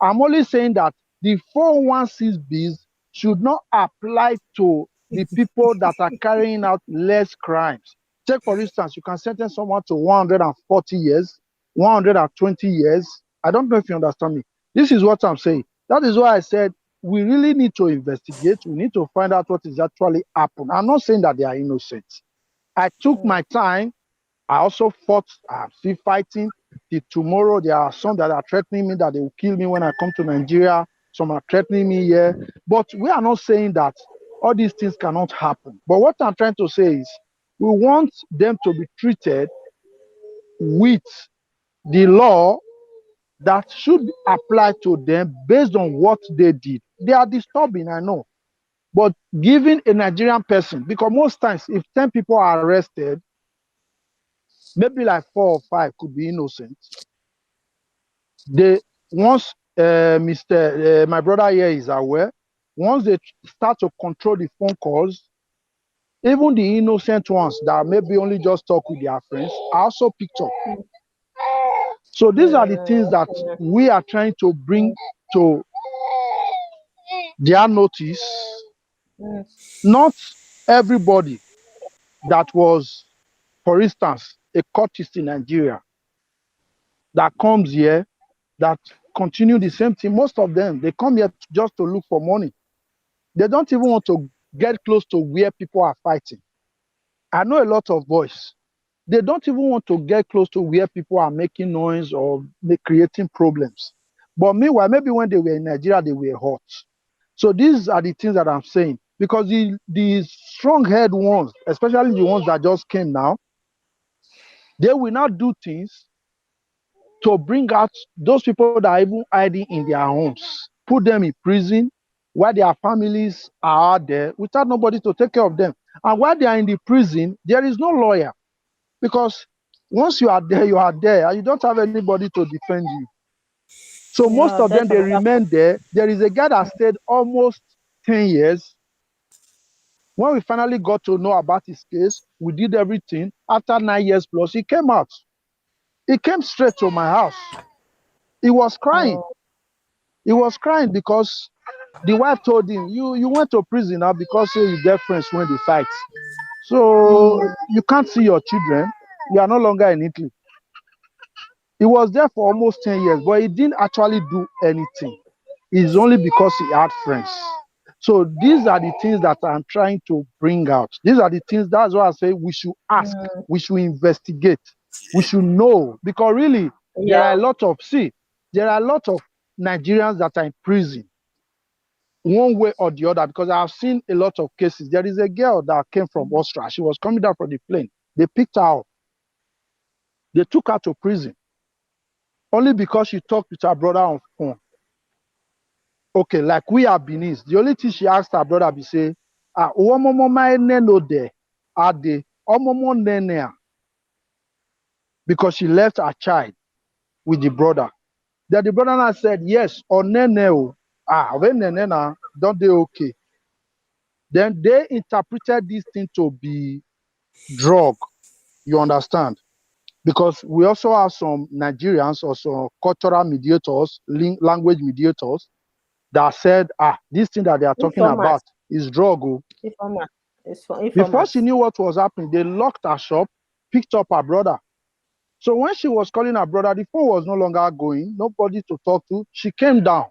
I'm only saying that the 416Bs should not apply to the people that are carrying out less crimes. Take, for instance, you can sentence someone to 140 years, 120 years. I don't know if you understand me. This is what I'm saying. That is why I said we really need to investigate. We need to find out what is actually happened. I'm not saying that they are innocent. I took my time. I also fought. I'm still fighting. Till tomorrow, there are some that are threatening me that they will kill me when I come to Nigeria. Some are threatening me here. But we are not saying that all these things cannot happen. But what I'm trying to say is we want them to be treated with the law that should apply to them based on what they did. They are disturbing, I know. But giving a Nigerian person, because most times if 10 people are arrested, maybe like 4 or 5 could be innocent. They once Mr. My brother here is aware, once they start to control the phone calls, even the innocent ones that maybe only just talk with their friends are also picked up. So these are the things that we are trying to bring to their notice. Not everybody that was, for instance, a cultist in Nigeria that comes here that continue the same thing. Most of them, they come here just to look for money. They don't even want to get close to where people are fighting. I know a lot of boys. They don't even want to get close to where people are making noise or creating problems. But meanwhile, maybe when they were in Nigeria, they were hot. So these are the things that I'm saying. Because the strong-head ones, especially the ones that just came now, they will not do things to bring out those people that are even hiding in their homes, put them in prison while their families are out there without nobody to take care of them. And while they are in the prison, there is no lawyer. Because once you are there, and you don't have anybody to defend you. So most of them, they remain there. There is a guy that stayed almost 10 years. When we finally got to know about his case, we did everything. After 9 years plus, he came out. He came straight to my house. He was crying. He was crying because the wife told him, you went to prison now because you get friends when they fight. So you can't see your children. You are no longer in Italy. He was there for almost 10 years, but he didn't actually do anything. It's only because he had friends. So these are the things that I'm trying to bring out. These are the things, that's why I say we should ask, we should investigate, we should know. Because really, there are a lot of Nigerians that are in prison, one way or the other, because I've seen a lot of cases. There is a girl that came from Austria. She was coming down from the plane. They picked her up. They took her to prison only because she talked with her brother on phone. Okay, like we are Benin. The only thing she asked her brother be say, because she left her child with the brother. Then the brother now said, yes, or nene, don't they okay? Then they interpreted this thing to be drug. You understand? Because we also have some Nigerians, also cultural mediators, language mediators, that said, this thing that they are talking about is drug. Before she knew what was happening, they locked her shop, picked up her brother. So when she was calling her brother, the phone was no longer going, nobody to talk to. She came down.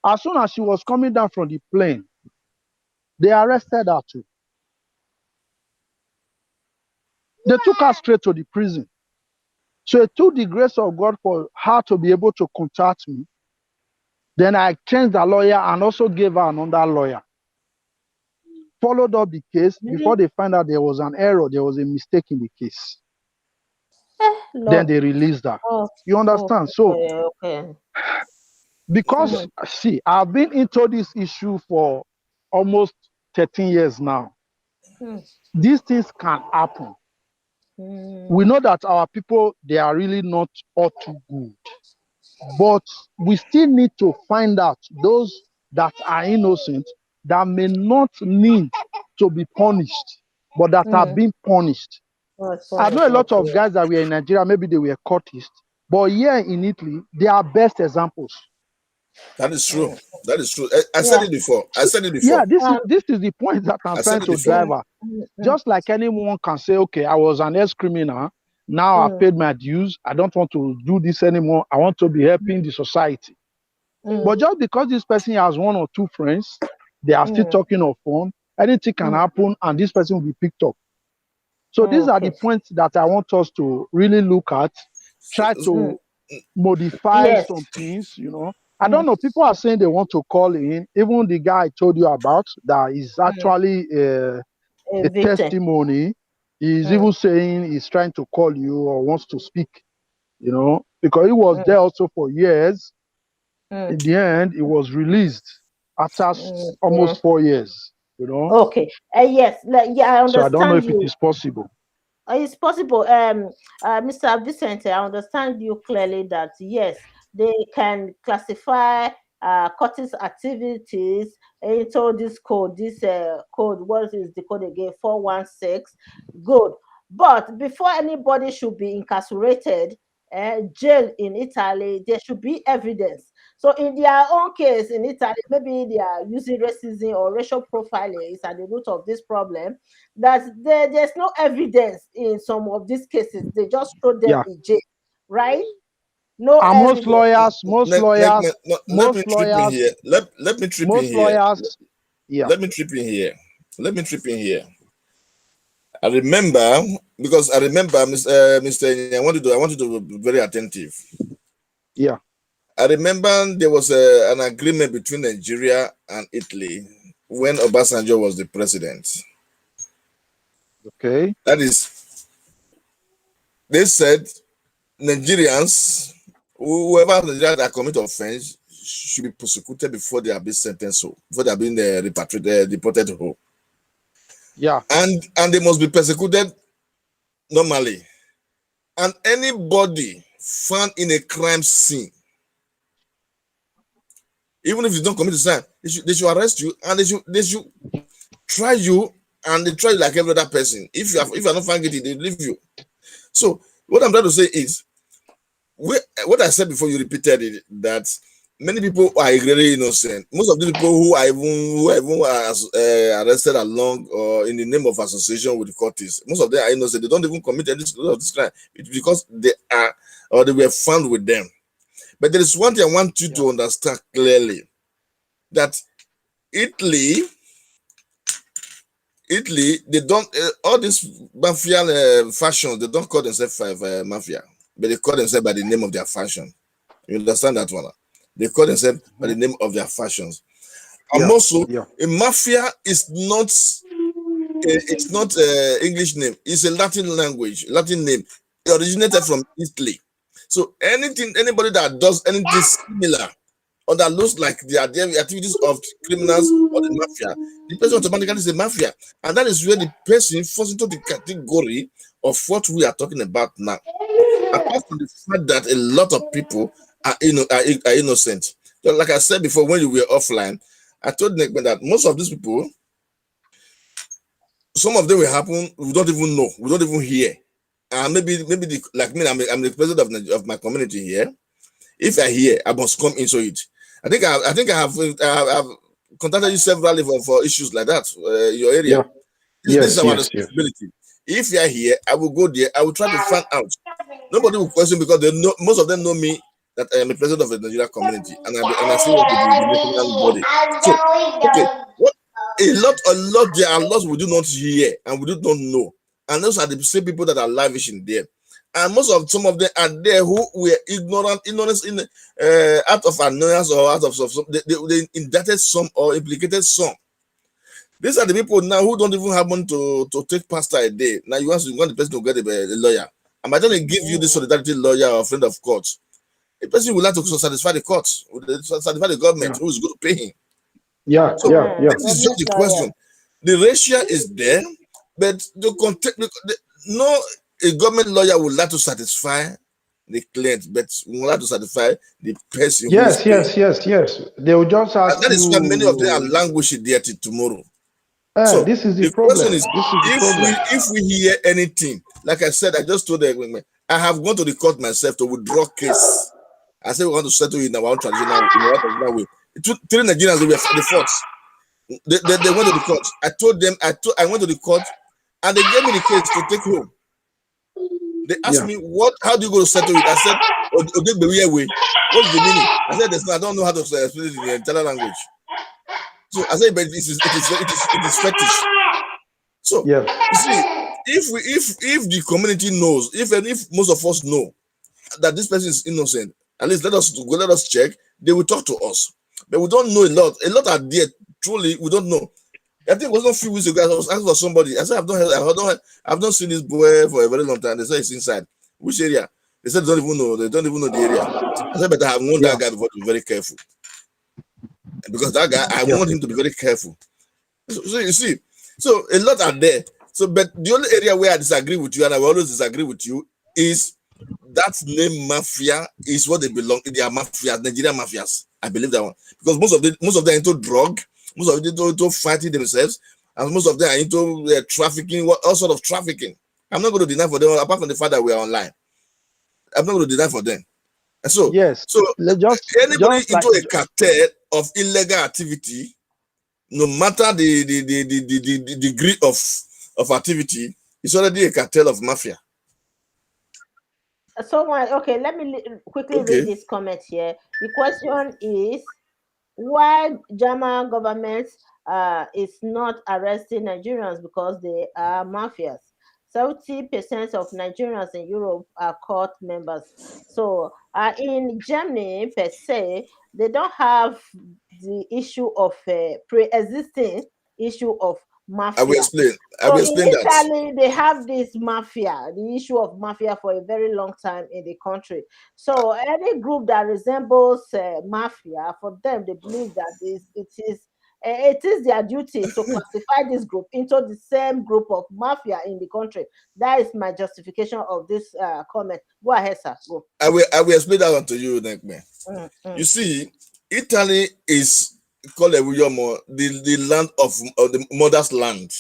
As soon as she was coming down from the plane, they arrested her too. They took her straight to the prison. So it took the grace of God for her to be able to contact me. Then I changed the lawyer and also gave her another lawyer. Followed up the case before they found out there was an error, there was a mistake in the case. Then they released her. You understand? So, because, see, I've been into this issue for almost 13 years now. These things can happen. We know that our people, they are really not all too good. But we still need to find out those that are innocent that may not need to be punished, but that are being punished. I know a lot of guys that were in Nigeria, maybe they were cultists, but here in Italy, they are best examples. That is true. That is true. I said it before. Yeah, this is the point that I'm trying to drive at. Just like anyone can say, okay, I was an ex-criminal. Now I've paid my dues. I don't want to do this anymore. I want to be helping the society. But just because this person has one or two friends, they are still talking of phone, anything can happen and this person will be picked up. So these are the Okay. points that I want us to really look at, try to modify Yes. some things, I don't know. People are saying they want to call in. Even the guy I told you about that is actually a Evicted. testimony. He's even saying he's trying to call you or wants to speak, because he was there also for years. In the end, he was released after almost 4 years, Okay. Yes. Yeah, I So I don't know understand if it you. is possible. It's possible. Mr. Vicente, I understand you clearly that yes, they can classify Curtis activities into this code. This code, what is the code again? 416. Good. But before anybody should be incarcerated, jail in Italy, there should be evidence. So in their own case in Italy, maybe they are using racism or racial profiling is at the root of this problem. That there's no evidence in some of these cases. They just throw them Yeah. in jail, right? No And most evidence. lawyers, most lawyers, Let me most trip in lawyers, here. Let me trip in most here. lawyers, yeah, Let me trip in here. Let me trip in here. I remember because I remember, Mr. I want you to be very attentive. yeah. I remember there was an agreement between Nigeria and Italy when Obasanjo was the president. Okay. That is, they said Nigerians, whoever Nigerians that commit offense, should be prosecuted before they are being sentenced, before they are being repatriated, deported home. Yeah. And they must be persecuted normally. And anybody found in a crime scene, even if you don't commit a crime, they should arrest you and they should try you, and they try you like every other person. If you are not found guilty, they leave you. So what I'm trying to say is, what I said before, you repeated it, that many people are really innocent. Most of the people who are arrested along or in the name of association with the Curtis, most of them are innocent. They don't even commit any of this crime. It's because they are, or they were found with them. But there is one thing I want you to understand clearly, that Italy, they don't all these mafia fashions. They don't call themselves mafia, but they call themselves by the name of their fashion. You understand that one? They call themselves by the name of their fashions. And also, a mafia is not it's not English name. It's a Latin language, Latin name. It originated from Italy. So anybody that does anything similar or that looks like the activities of criminals or the mafia, the person automatically is a mafia. And that is where the person falls into the category of what we are talking about now. Apart from the fact that a lot of people are innocent. So like I said before, when you were offline, I told Nick that most of these people, some of them will happen, we don't even know, we don't even hear. And maybe like me, I'm the president of my community here. If I hear, I must come into it. I think I've contacted you severally for issues like that, your area. Yeah. This is our responsibility. If you are here, I will go there. I will try to find out. Nobody will question because they know, most of them know me, that I am a president of the Nigerian community, and I still work with the national body. So, okay, what a lot there are lots we do not hear and we do not know, and those are the same people that are lavish in there. And some of them are there who were ignorance in out of annoyance or out of some, they indicted some or implicated some. These are the people now who don't even have money to take pastor a day. Now you want the person to get a lawyer. And by the time they give you this solidarity lawyer or friend of court, the person will like to satisfy the court, satisfy the government who is going to pay him. Yeah. So this is just the question. The ratio is there, but no, a government lawyer would like to satisfy the client, but would like to satisfy the person who is paying. Yes. They will just ask and that is why many of them are languishing there till tomorrow. So this is the question problem. is, if we hear anything, like I said, I just told them, I have gone to the court myself to withdraw case. I said we want to settle in our own traditional way. 3 Nigerians, they were the fourth. They went to the court. I told them, I went to the court, and they gave me the case to take home. They asked me, how do you go to settle it? I said, What's the meaning? I said, I don't know how to explain it in the Italian language. So I said, but it is fetish. So Yeah. you see, if the community knows, if most of us know that this person is innocent, at least let us check. They will talk to us, but we don't know a lot. A lot are there. Truly, we don't know. I think it was not a few weeks ago. I was asking for somebody. I said, I've not seen this boy for a very long time. They said it's inside. Which area? They said they don't even know. They don't even know the area. I said, but I have warned that guy before to be very careful. Because that guy, I want him to be very careful. So you see, so a lot are there. So, but the only area where I disagree with you, and I will always disagree with you, is that name mafia is what they belong. They are mafias, Nigerian mafias. I believe that one because most of them are into drug, most of them into fighting themselves, and most of them are into trafficking, all sort of trafficking. I'm not going to deny for them, apart from the fact that we are online. I'm not going to deny for them. And so, Yes. Anybody into a cartel of illegal activity, no matter the degree of activity, it's already a cartel of mafia. Okay, let me quickly read this comment here. The question is, why German government is not arresting Nigerians because they are mafias? 70% of Nigerians in Europe are cult members. So in Germany per se, they don't have the issue of pre-existing issue of mafia. I will explain In that. Italy, they have this mafia, the issue of mafia for a very long time in the country. So any group that resembles mafia, for them, they believe that it is their duty to classify this group into the same group of mafia in the country. That is my justification of this comment. Go ahead, sir. Go. I will explain that one to you, Nekme. You see, Italy is called the land of the mother's land.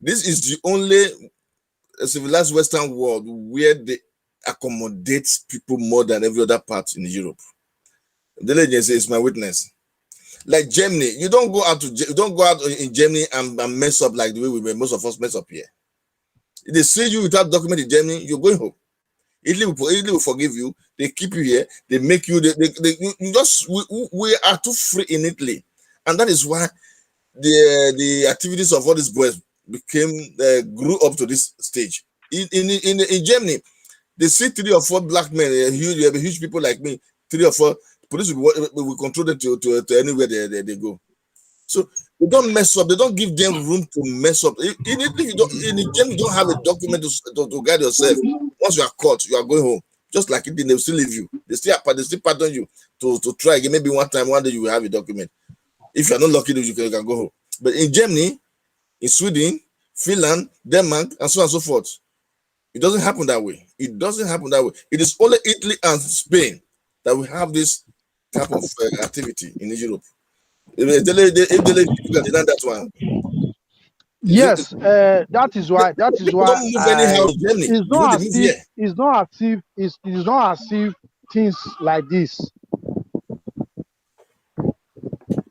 This is the only civilized Western world where they accommodate people more than every other part in Europe. The legend is my witness. Like Germany, you don't go out in Germany and mess up like the way most of us mess up here. If they see you without document in Germany, you're going home. Italy will forgive you. They keep you here. They make you. We are too free in Italy, and that is why the activities of all these boys grew up to this stage. In Germany, they see 3 or 4 black men, huge people like me, 3 or 4. Police will control them to anywhere they go. So they don't mess up. They don't give them room to mess up. In Germany, you don't have a document to guide yourself. Once you are caught, you are going home. Just like it, they will still leave you. They still pardon you to try again. Maybe one day you will have a document. If you are not lucky, you can go home. But in Germany, in Sweden, Finland, Denmark, and so on and so forth, it doesn't happen that way. It doesn't happen that way. It is only Italy and Spain that we have this type of activity in Europe. If they deny that one. Yes, that is why. Don't move anyhow in Germany. It's not as if things like this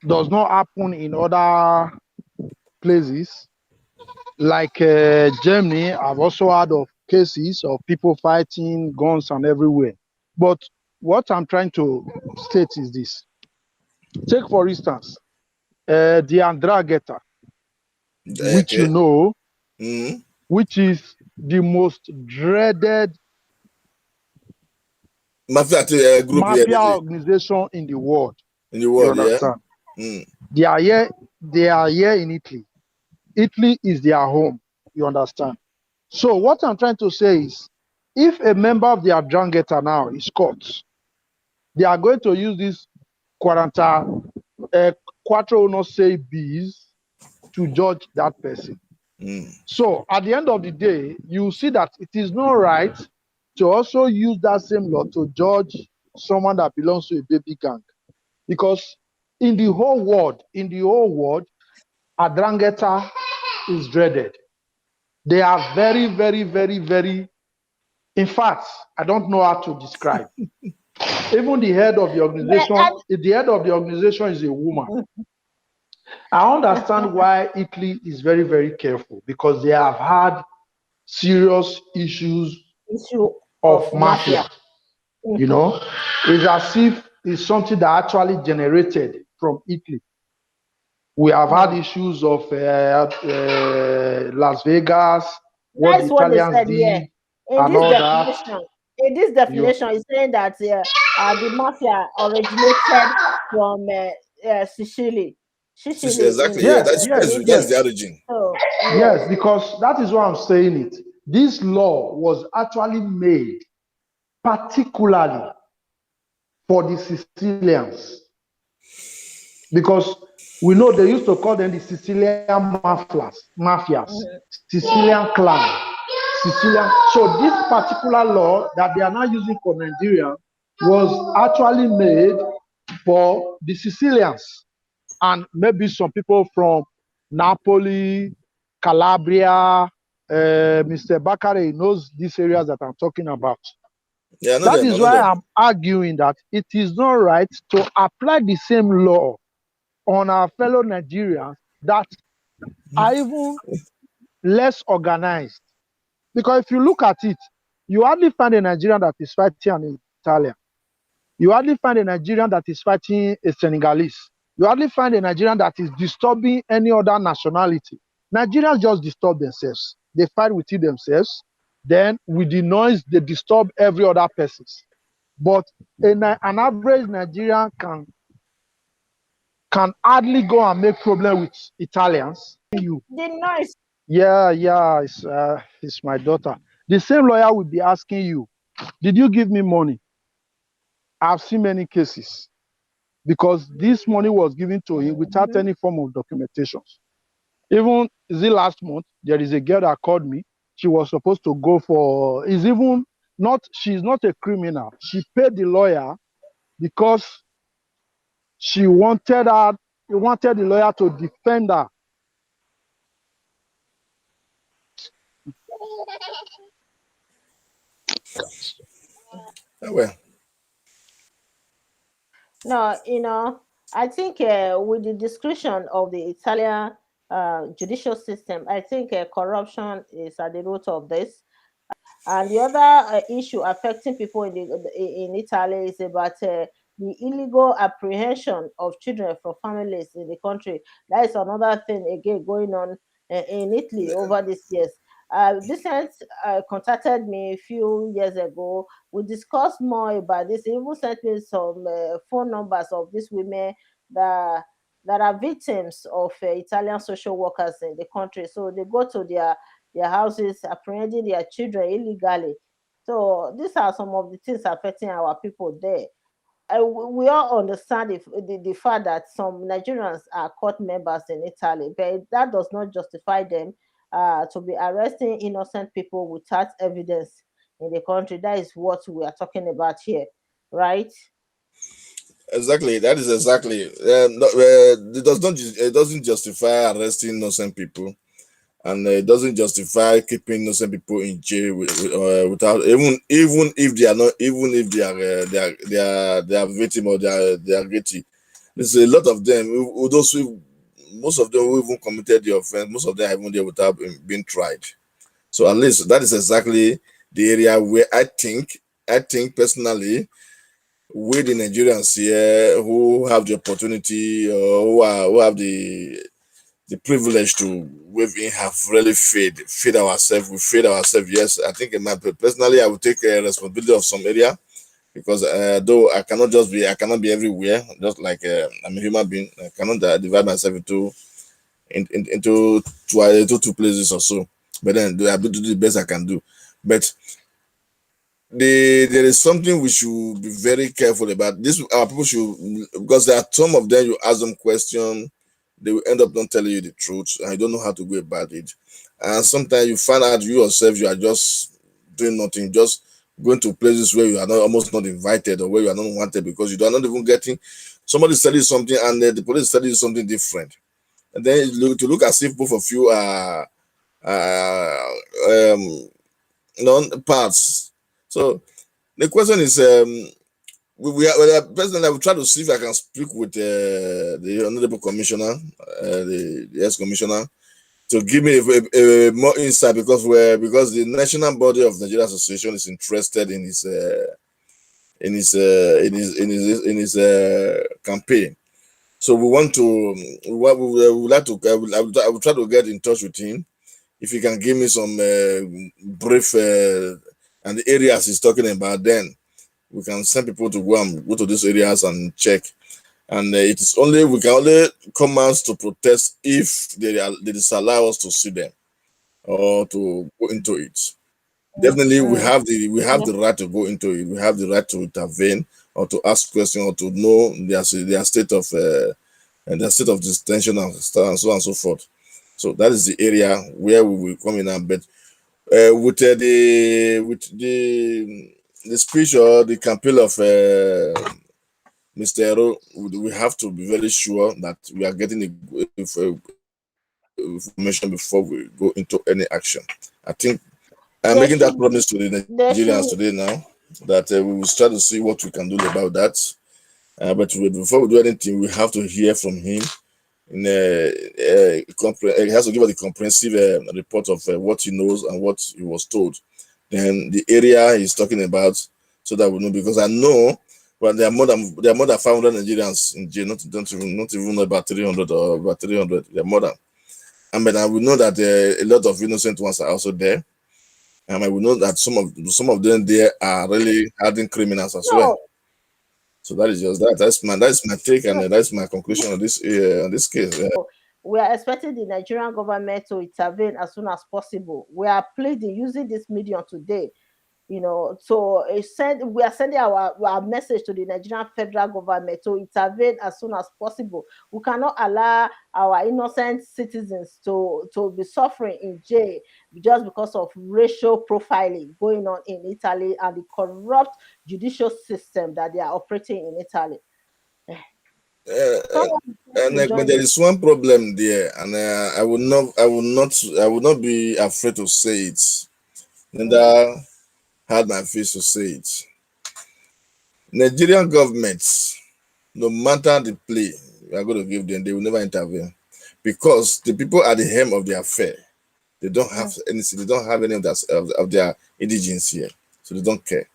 does not happen in other places. Like Germany, I've also heard of cases of people fighting, guns and everywhere. But what I'm trying to state is this. Take, for instance, the Andrangheta, which you know, which is the most dreaded mafia organization in the world. In the world, you understand? They are here in Italy. Italy is their home. You understand? So what I'm trying to say is, if a member of the Andrangheta now is caught, they are going to use this quattro uno sei bis to judge that person. So at the end of the day, you see that it is not right to also use that same law to judge someone that belongs to a baby gang, because in the whole world, Andrangheta is dreaded. They are very, very, very, very. In fact, I don't know how to describe. Even the head of the organization is a woman. I understand why Italy is very, very careful, because they have had serious issues of mafia. You know, it's as if it's something that actually generated from Italy. We have had issues of Las Vegas, what the That's what they Italians said here. did, In and this all that. definition, in this You, definition, it's saying that the mafia originated from Sicily. Sicily in Exactly. Yeah, yes, in yes, that's Italy. the yes, origin. So yes. yes, because that is why I'm saying it. This law was actually made particularly for the Sicilians, because we know they used to call them the Sicilian mafias, Mhm. Sicilian clan, Sicilian. So this particular law that they are now using for Nigeria was actually made for the Sicilians and maybe some people from Napoli, Calabria. Mr. Bakare knows these areas that I'm talking about. Yeah, I know That them. I is know why them. I'm arguing that it is not right to apply the same law on our fellow Nigerians that are even less organized. Because if you look at it, you hardly find a Nigerian that is fighting an Italian. You hardly find a Nigerian that is fighting a Senegalese. You hardly find a Nigerian that is disturbing any other nationality. Nigerians just disturb themselves. They fight within themselves. Then with the noise, they disturb every other person. But an average Nigerian can hardly go and make problem with Italians. You, The noise. yeah, it's my daughter. The same lawyer will be asking you, did you give me money? I've seen many cases because this money was given to him without Mhm. any form of documentation. Even the last month, there is a girl that called me. She was supposed to go for, is even not, she's not a criminal. She paid the lawyer because she wanted the lawyer to defend her. Oh, well, No, I think with the discretion of the Italian judicial system, I think corruption is at the root of this. And the other issue affecting people in Italy is about the illegal apprehension of children from families in the country. That is another thing again going on in Italy over these years. Vincent contacted me a few years ago. We discussed more about this. He even sent me some phone numbers of these women that that are victims of Italian social workers in the country. So they go to their houses, apprehending their children illegally. So these are some of the things affecting our people there. We all understand the fact that some Nigerians are court members in Italy, but that does not justify them to be arresting innocent people without evidence in the country. That is what we are talking about here, right? exactly. That is exactly. It doesn't justify arresting innocent people, and it doesn't justify keeping innocent people in jail without even if they are not even if they are victim or they are guilty. There's a lot of them. Those who most of them who even committed the offense. Most of them are even there without being tried. So at least that is exactly the area where I think personally, we the Nigerians here who have the opportunity or who have the privilege to we've in have really feed ourselves. We feed ourselves. Yes, I think in my personally I will take responsibility of some area because though I cannot be everywhere. Just like I'm a human being, I cannot divide myself into two places or so. But then I will do the best I can do. But there is something we should be very careful about. This our people should, because there are some of them you ask them question, they will end up not telling you the truth, and you don't know how to go about it. And sometimes you find out you yourself you are just doing nothing, just going to places where you are not almost not invited or where you are not wanted because you are not even getting somebody studies something and the police studies something different, and then to look as if both of you are uh, um non parts. So the question is, personally, I will try to see if I can speak with the honorable commissioner, the ex-commissioner, to give me a more insight because the national body of Nigeria Association is interested in his campaign. So we want to, what we would like to, I will try to get in touch with him. If he can give me some brief and the areas he's talking about, then we can send people to go to these areas and check. And it is only we can only come out to protest if they disallow us to see them or to go into it. Definitely, we have the right to go into it. We have the right to intervene or to ask questions or to know their state of detention and so on and so forth. So that is the area where we will come in. But with the speech or the campaign of Mr. Ero, we have to be very sure that we are getting information before we go into any action. I think I'm They making that should promise to the they Nigerians should today now that we will try to see what we can do about that. But before we do anything, we have to hear from him. He has to give us a comprehensive report of what he knows and what he was told. Then the area he's talking about, so that we know. Because I know, well, there are more than 500 Nigerians in jail. Not even know about 300 or about 300. There are more than. I mean, I will know that a lot of innocent ones are also there. And I will know that some of them there are really hardened criminals as well. no So that is just that. That's my take and no. that's my conclusion on this case. We are expecting the Nigerian government to intervene as soon as possible. We are pleading using this medium today, so we are sending our message to the Nigerian federal government to intervene as soon as possible. We cannot allow our innocent citizens to be suffering in jail just because of racial profiling going on in Italy and the corrupt judicial system that they are operating in Italy. Uh, Someone and to but join there the is one problem there, and I will not be afraid to say it. mm, Neither had my face to say it. Nigerian governments, no matter the play we are going to give them, they will never intervene because the people at the helm of the affair, they don't have mm, anything. They don't have any of their indigents here, so they don't care.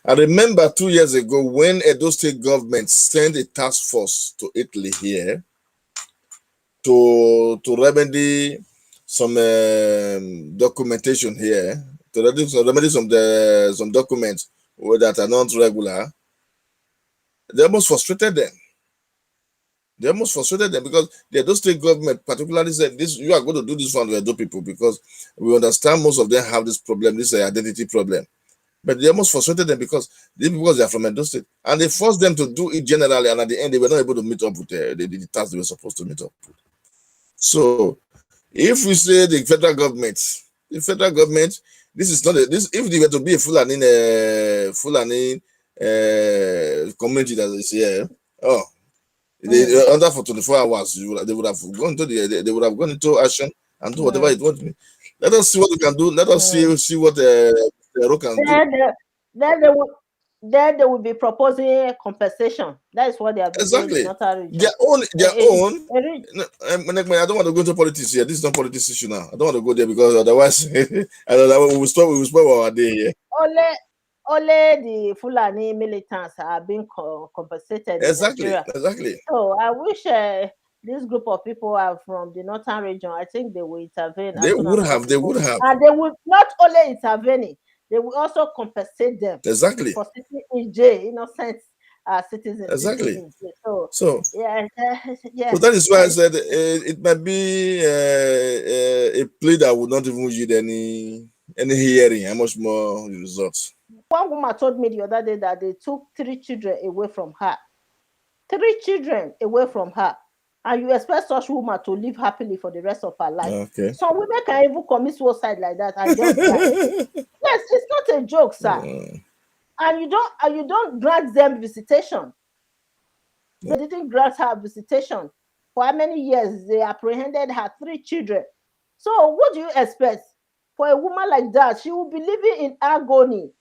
I remember 2 years ago when Edo State government sent a task force to Italy here to remedy some documentation here, to remedy some documents that are not regular. They almost frustrated them. They almost frustrated them because the Edo State government particularly said, "This you are going to do this for the Edo people because we understand most of them have this problem, this identity problem." But they almost frustrated them because they are from Edo State, and they forced them to do it generally, and at the end they were not able to meet up with the task they were supposed to meet up with. So, if we say the federal government, this is not this. If they were to be a Fulani community that is here, oh, they mm, under for 24 hours, they would have gone to they would have gone into action and do whatever mm, it wants. Let us see what we can do. Let us mm. see what the can do. Then, the- then they will then they will be proposing compensation. That is what they have been doing in Exactly. Northern region. Their Eh, eh, own. eh, eh, No, I don't want to go into politics here. This is not politics issue now. I don't want to go there because otherwise, I don't know, we will spoil our day here. Only, only the Fulani militants are being compensated in Exactly, Nigeria. exactly. So I wish this group of people are from the northern region. I think they will intervene They as soon as would have, they possible, would have. and they will not only intervene, they will also compensate them Exactly, for sitting in jail, innocent citizens sitting exactly. in jail. So So, yeah, so yeah, that is why I said it might be a plea that would not even yield any hearing. How much more results? one woman told me the other day that they took 3 children away from her. 3 children away from her. And you expect such woman to live happily for the rest of her life. Okay. Some women can even commit suicide like that and just die. Yes, it's not a joke, sir. And you don't grant them visitation. They didn't grant her visitation. For how many years they apprehended her 3 children. So what do you expect? For a woman like that, she will be living in agony.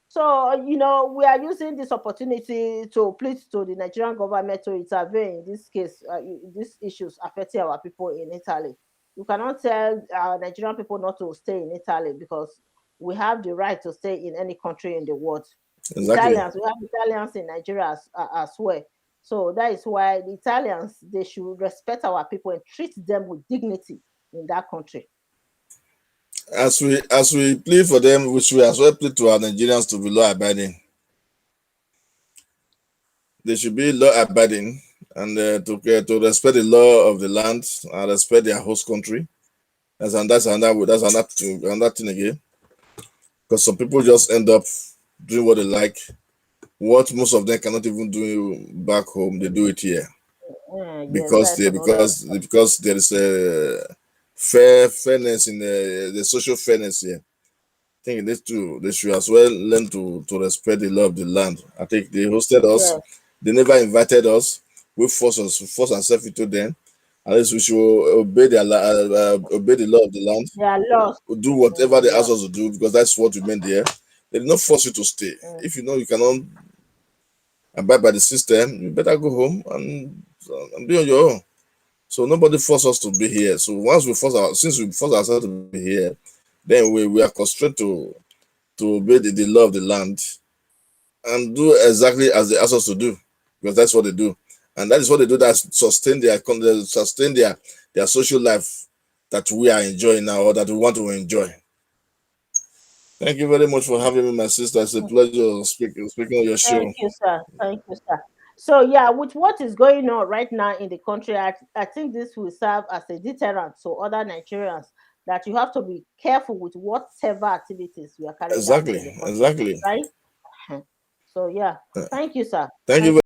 So, we are using this opportunity to plead to the Nigerian government to intervene in this case, these issues affecting our people in Italy. You cannot tell our Nigerian people not to stay in Italy because we have the right to stay in any country in the world. Exactly. Italians, we have Italians in Nigeria as well. So that is why the Italians, they should respect our people and treat them with dignity in that country. As we plead for them, we should as well plead to our Nigerians to be law abiding. They should be law abiding and to respect the law of the land and respect their host country. Another thing again. Because some people just end up doing what they like. What most of them cannot even do back home, they do it here Yes, because that's another. there is a fairness in the social fairness here. I think they should as well learn to respect the law of the land. I think they hosted us, Yes, they never invited us. We force ourselves into them. At least we should obey the law of the land, they are lost. do whatever they Yeah. ask us to do because that's what we meant there. They did not force you to stay. Mm. If you know you cannot abide by the system, you better go home and be on your own. So nobody forced us to be here. So since we force ourselves to be here, then we are constrained to obey the law of the land and do exactly as they ask us to do, because that's what they do, and that is what they do that sustain their social life that we are enjoying now or that we want to enjoy. Thank you very much for having me, my sister. It's a pleasure speaking on your Thank show. you, sir. Thank you, sir. So yeah, with what is going on right now in the country, I think this will serve as a deterrent to other Nigerians that you have to be careful with whatever activities you are carrying out Exactly, in the country, exactly. right? So yeah, thank you, sir. Thank you Thank very